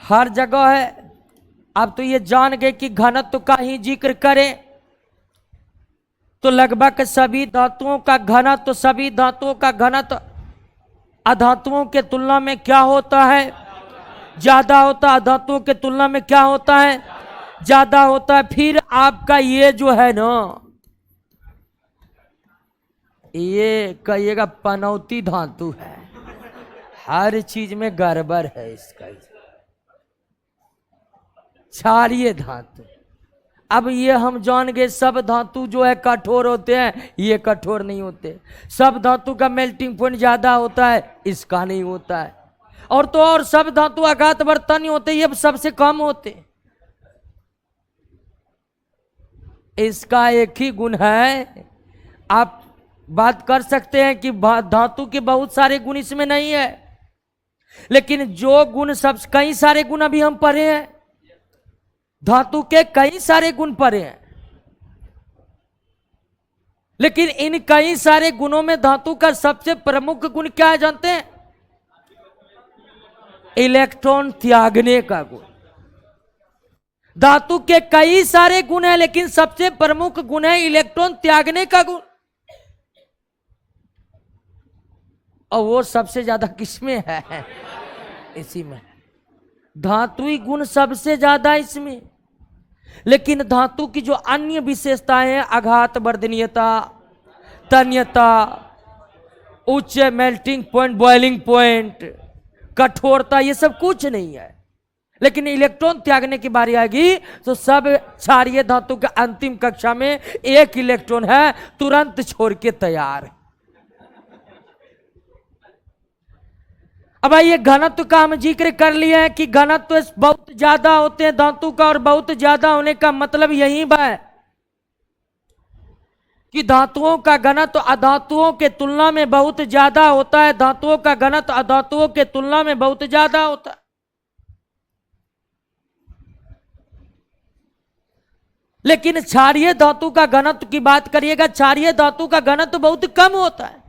S1: हर जगह है। आप तो ये जान गए कि घनत्व का ही जिक्र करें तो लगभग सभी धातुओं का घनत्व, सभी धातुओं का घनत्व अधातुओं के तुलना में क्या होता है? ज्यादा होता है। अधातुओं के तुलना में क्या होता है? ज्यादा होता है। फिर आपका ये जो है ना, ये कहिएगा पनौती धातु है, हर चीज में गड़बड़ है इसका। क्षारीय धातु, अब ये हम जान गए सब धातु जो है कठोर होते हैं, ये कठोर नहीं होते। सब धातु का मेल्टिंग पॉइंट ज्यादा होता है, इसका नहीं होता है। और तो और सब धातु आघात वर्तन नहीं होते, ये सबसे कम होते। इसका एक ही गुण है, आप बात कर सकते हैं कि धातु के बहुत सारे गुण इसमें नहीं है, लेकिन जो गुण सब कई सारे गुण अभी हम पढ़े हैं, धातु के कई सारे गुण पढ़े हैं, लेकिन इन कई सारे गुणों में धातु का सबसे प्रमुख गुण क्या है जानते हैं? इलेक्ट्रॉन त्यागने का गुण। धातु के कई सारे गुण हैं, लेकिन सबसे प्रमुख गुण है इलेक्ट्रॉन त्यागने का गुण। और वो सबसे ज्यादा किसमें है? इसी में। धातुई गुण सबसे ज्यादा इसमें। लेकिन धातु की जो अन्य विशेषताएं हैं, आघात वर्धनीयता, तन्यता, उच्च मेल्टिंग पॉइंट, बॉइलिंग पॉइंट, कठोरता, ये सब कुछ नहीं है। लेकिन इलेक्ट्रॉन त्यागने की बारी आएगी तो सब क्षारीय धातु के अंतिम कक्षा में एक इलेक्ट्रॉन है, तुरंत छोड़ के तैयार। अब ये घनत्व का हम जिक्र कर लिए हैं कि घनत्व बहुत ज्यादा होते हैं धातु का, और बहुत ज्यादा होने का मतलब यही है कि धातुओं का घनत्व अधातुओं के तुलना में बहुत ज्यादा होता है। धातुओं का घनत्व अधातुओं के तुलना में बहुत ज्यादा होता है। लेकिन क्षारीय धातु का घनत्व की बात करिएगा, क्षारीय धातु का घनत्व बहुत कम होता है,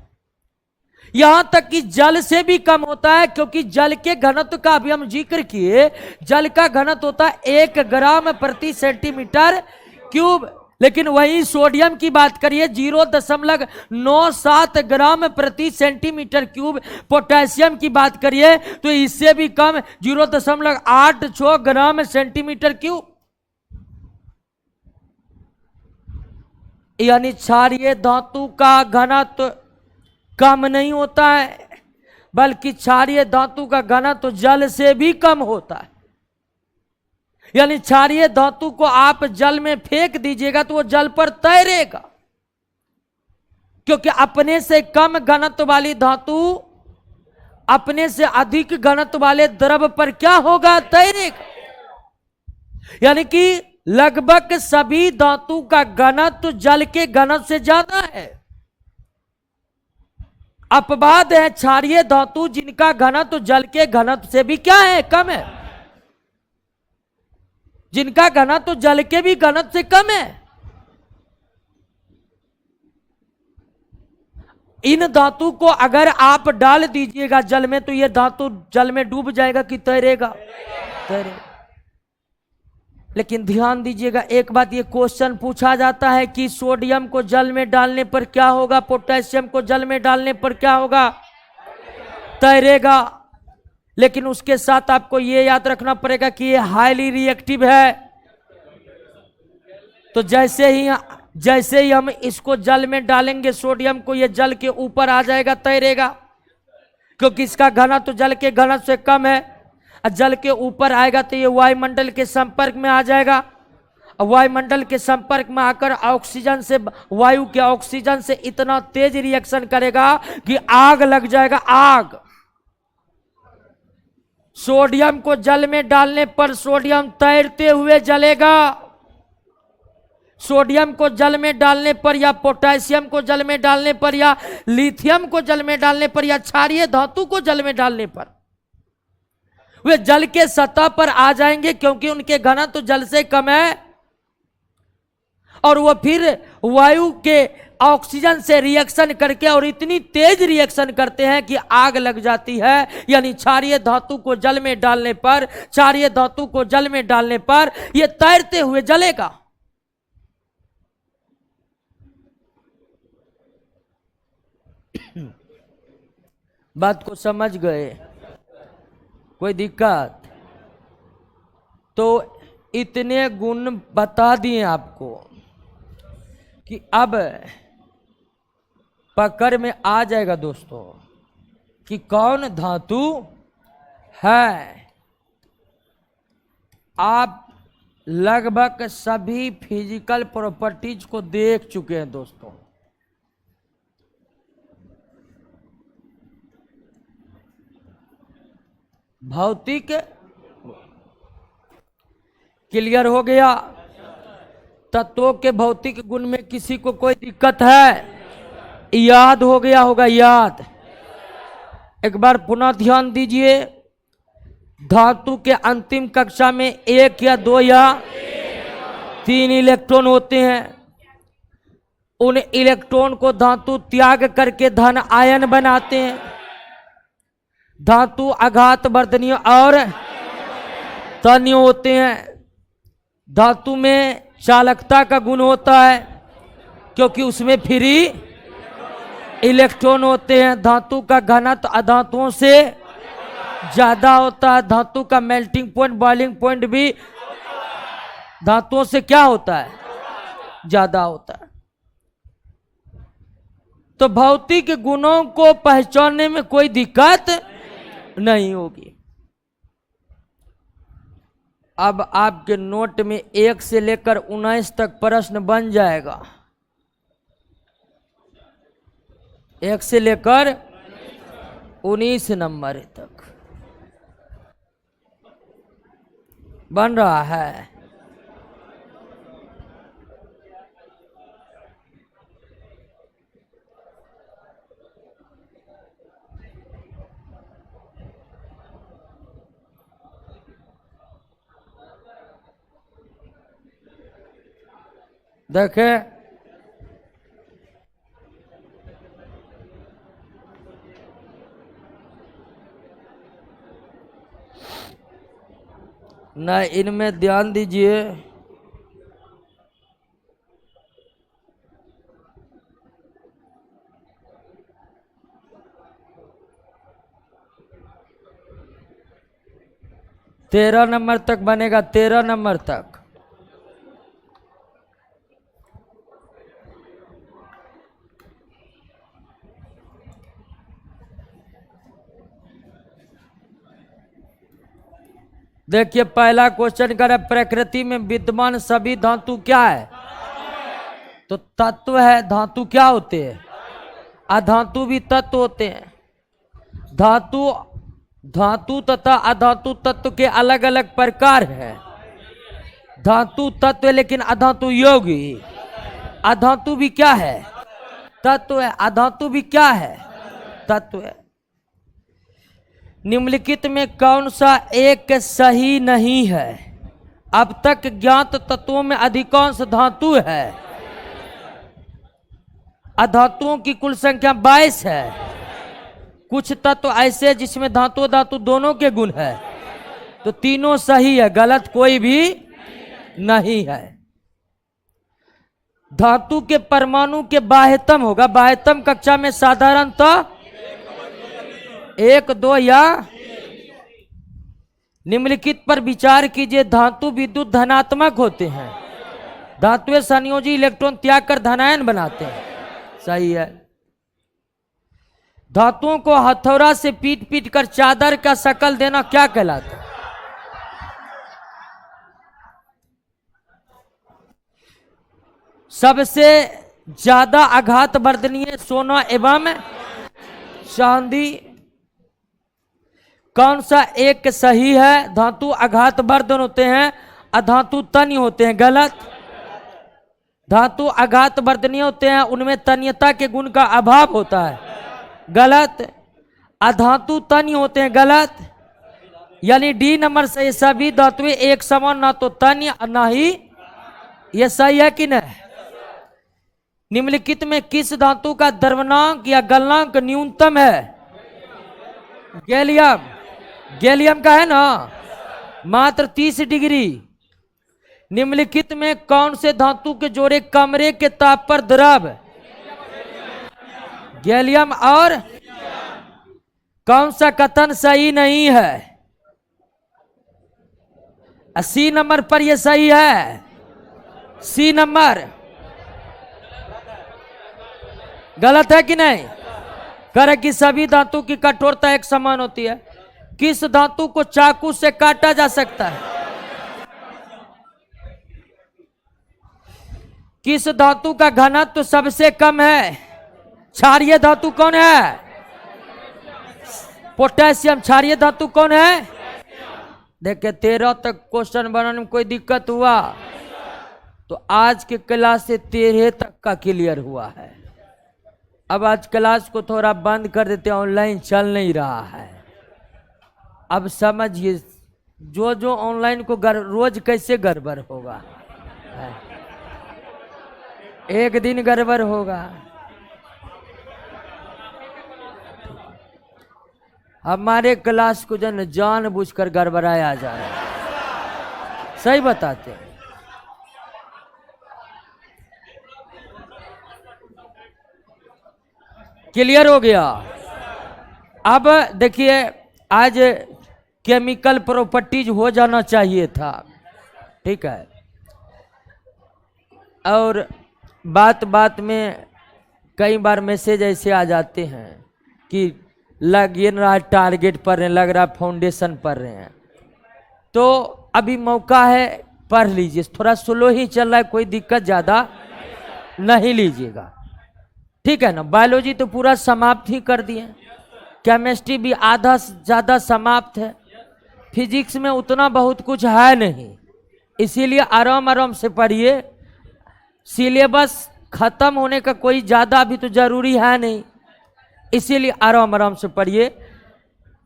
S1: यहां तक कि जल से भी कम होता है। क्योंकि जल के घनत्व का अभी हम जिक्र किए, जल का घनत्व होता है 1 ग्राम प्रति सेंटीमीटर क्यूब। लेकिन वही सोडियम की बात करिए 0.97 ग्राम प्रति सेंटीमीटर क्यूब। पोटेशियम की बात करिए तो इससे भी कम 0.86 ग्राम सेंटीमीटर क्यूब। यानी क्षारीय धातु का घनत्व कम नहीं होता है, बल्कि क्षारीय धातु का घनत्व जल से भी कम होता है। यानी क्षारीय धातु को आप जल में फेंक दीजिएगा तो वो जल पर तैरेगा, क्योंकि अपने से कम घनत्व वाली धातु अपने से अधिक घनत्व वाले द्रव पर क्या होगा? तैरेगा। यानी कि लगभग सभी धातु का घनत्व जल के घनत्व से ज्यादा है। अपवाद है क्षारीय धातु जिनका घनत्व जल के घनत्व से भी क्या है? कम है। जिनका घनत्व जल के भी घनत्व से कम है। इन धातु को अगर आप डाल दीजिएगा जल में तो ये धातु जल में डूब जाएगा कि तैरेगा? तैरेगा। लेकिन ध्यान दीजिएगा एक बात, ये क्वेश्चन पूछा जाता है कि सोडियम को जल में डालने पर क्या होगा, पोटेशियम को जल में डालने पर क्या होगा? तैरेगा। लेकिन उसके साथ आपको ये याद रखना पड़ेगा कि ये हाईली रिएक्टिव है। तो जैसे ही हम इसको जल में डालेंगे सोडियम को, ये जल के ऊपर आ जाएगा, तैरेगा, क्योंकि इसका घनत्व तो जल के घनत्व से कम है। जल के ऊपर आएगा तो ये वायुमंडल के संपर्क में आ जाएगा। वायुमंडल के संपर्क में आकर ऑक्सीजन से, वायु के ऑक्सीजन से इतना तेज रिएक्शन करेगा कि आग लग जाएगा, आग। सोडियम को जल में डालने पर सोडियम तैरते हुए जलेगा। सोडियम को जल में डालने पर या पोटेशियम को जल में डालने पर या लिथियम को जल में डालने पर या क्षारीय धातु को जल में डालने पर वे जल के सतह पर आ जाएंगे, क्योंकि उनके घनत्व तो जल से कम है। और वो फिर वायु के ऑक्सीजन से रिएक्शन करके और इतनी तेज रिएक्शन करते हैं कि आग लग जाती है। यानी क्षारीय धातु को जल में डालने पर, क्षारीय धातु को जल में डालने पर यह तैरते हुए जलेगा। बात को समझ गए? कोई दिक्कत? तो इतने गुण बता दिए आपको कि अब पकड़ में आ जाएगा दोस्तों कि कौन धातु है। आप लगभग सभी फिजिकल प्रॉपर्टीज को देख चुके हैं दोस्तों। भौतिक क्लियर हो गया। तत्वों के भौतिक गुण में किसी को कोई दिक्कत है? याद हो गया होगा, याद। एक बार पुनः ध्यान दीजिए। धातु के अंतिम कक्षा में 1 या 2 या 3 इलेक्ट्रॉन होते हैं। उन इलेक्ट्रॉन को धातु त्याग करके धन आयन बनाते हैं। धातु आघात वर्धनीय और तन्य होते हैं। धातु में चालकता का गुण होता है क्योंकि उसमें फ्री इलेक्ट्रॉन होते हैं। धातु का घनत्व अधातुओं से ज्यादा होता है। धातु का मेल्टिंग पॉइंट, बॉइलिंग पॉइंट भी धातुओं से क्या होता है? ज्यादा होता है। तो भौतिक गुणों को पहचानने में कोई दिक्कत नहीं होगी। अब आपके नोट में 1 से लेकर 19 तक प्रश्न बन जाएगा। 1 से लेकर 19 नंबर तक बन रहा है। देखें, न इनमें ध्यान दीजिए। तेरह नंबर तक बनेगा, 13 नंबर तक। देखिए पहला क्वेश्चन कर है, प्रकृति में विद्यमान सभी धातु क्या है? तो तत्व है। धातु क्या होते हैं? अधातु भी तत्व होते हैं। धातु तथा अधातु तत्व के अलग अलग प्रकार हैं। धातु तत्व लेकिन अधातु योगी। अधातु भी क्या है? तत्व है। अधातु भी क्या है? तत्व है। निम्नलिखित में कौन सा एक सही नहीं है? अब तक ज्ञात तत्वों में अधिकांश धातु है। अधातुओं की कुल संख्या 22 है। कुछ तत्व ऐसे जिसमें धातु धातु दोनों के गुण है, तो तीनों सही है, गलत कोई भी नहीं है। धातु के परमाणु के बाह्यतम होगा। बाह्यतम कक्षा में साधारणतः 1, 2 या निम्नलिखित पर विचार कीजिए। धातु विद्युत धनात्मक होते हैं। धातुएं संयोजी इलेक्ट्रॉन त्याग कर धनायन बनाते हैं। सही है। धातुओं को हथौड़ा से पीट पीट कर चादर का शकल देना क्या कहलाता है? सबसे ज्यादा आघात वर्धनीय सोना एवं चांदी। कौन सा एक सही है? धातु आघात वर्धन होते हैं, अधातु तन्य होते हैं। गलत। धातु आघात वर्धनीय होते हैं, उनमें तन्यता के गुण का अभाव होता है। गलत। अधातु तन्य होते हैं। गलत। यानी डी नंबर से ये सभी धातुएं एक समान, ना तो तन्य ना ही। ये सही है कि नहीं? निम्नलिखित में किस धातु का द्रवणांक या गलनांक न्यूनतम है? गैलियम। गैलियम का है ना, मात्र 30 डिग्री। निम्नलिखित में कौन से धातु के जोड़े कमरे के ताप पर द्रव? गैलियम और कौन सा कथन सही नहीं है? 80 नंबर पर यह सही है। सी नंबर गलत है कि नहीं? करे कि सभी धातु की कठोरता एक समान होती है। किस धातु को चाकू से काटा जा सकता है? किस धातु का घनत्व सबसे कम है? क्षारीय धातु कौन है? पोटेशियम। क्षारीय धातु कौन है? देखिए 13 तक क्वेश्चन बनाने में कोई दिक्कत हुआ तो आज के क्लास से 13 तक का क्लियर हुआ है। अब आज क्लास को थोड़ा बंद कर देते, ऑनलाइन चल नहीं रहा है। अब समझिए जो जो ऑनलाइन को रोज कैसे गड़बड़ होगा, एक दिन गड़बड़ होगा। हमारे क्लास को जन जानबूझकर गड़बड़ाया जा रहा है, सही बताते हैं। क्लियर हो गया? अब देखिए आज केमिकल प्रॉपर्टीज हो जाना चाहिए था, ठीक है। और बात बात में कई बार मैसेज ऐसे आ जाते हैं कि लग ये रहा टारगेट पढ़ रहे हैं, लग रहा फाउंडेशन पढ़ रहे हैं। तो अभी मौका है, पढ़ लीजिए। थोड़ा स्लो ही चल रहा है, कोई दिक्कत ज़्यादा नहीं लीजिएगा, ठीक है ना। बायोलॉजी तो पूरा समाप्त ही कर दिए, केमिस्ट्री भी आधा ज़्यादा समाप्त है, फिजिक्स में उतना बहुत कुछ है नहीं, इसीलिए आराम आराम से पढ़िए। सिलेबस खत्म होने का कोई ज़्यादा अभी तो ज़रूरी है नहीं, इसीलिए आराम आराम से पढ़िए।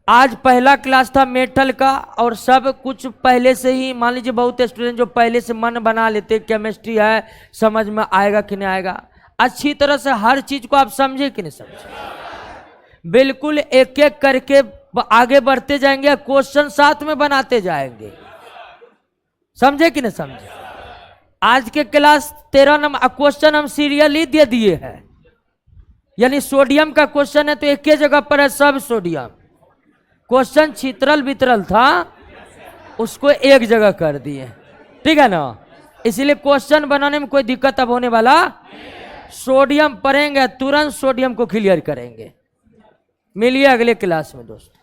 S1: आज पहला क्लास था मेटल का और सब कुछ पहले से ही, मान लीजिए बहुत स्टूडेंट जो पहले से मन बना लेते केमिस्ट्री है, समझ में आएगा कि नहीं आएगा। अच्छी तरह से हर चीज को आप समझे कि नहीं समझे, बिल्कुल एक एक करके आगे बढ़ते जाएंगे, क्वेश्चन साथ में बनाते जाएंगे, समझे कि नहीं समझे। आज के क्लास 13 नंबर क्वेश्चन हम सीरियली दे दिए हैं, यानी सोडियम का क्वेश्चन है तो एक ही जगह पर है सब सोडियम। क्वेश्चन छितरल बितरल था, उसको एक जगह कर दिए, ठीक है ना। इसलिए क्वेश्चन बनाने में कोई दिक्कत अब होने वाला, सोडियम पढ़ेंगे तुरंत सोडियम को क्लियर करेंगे। मिलिए अगले क्लास में दोस्तों।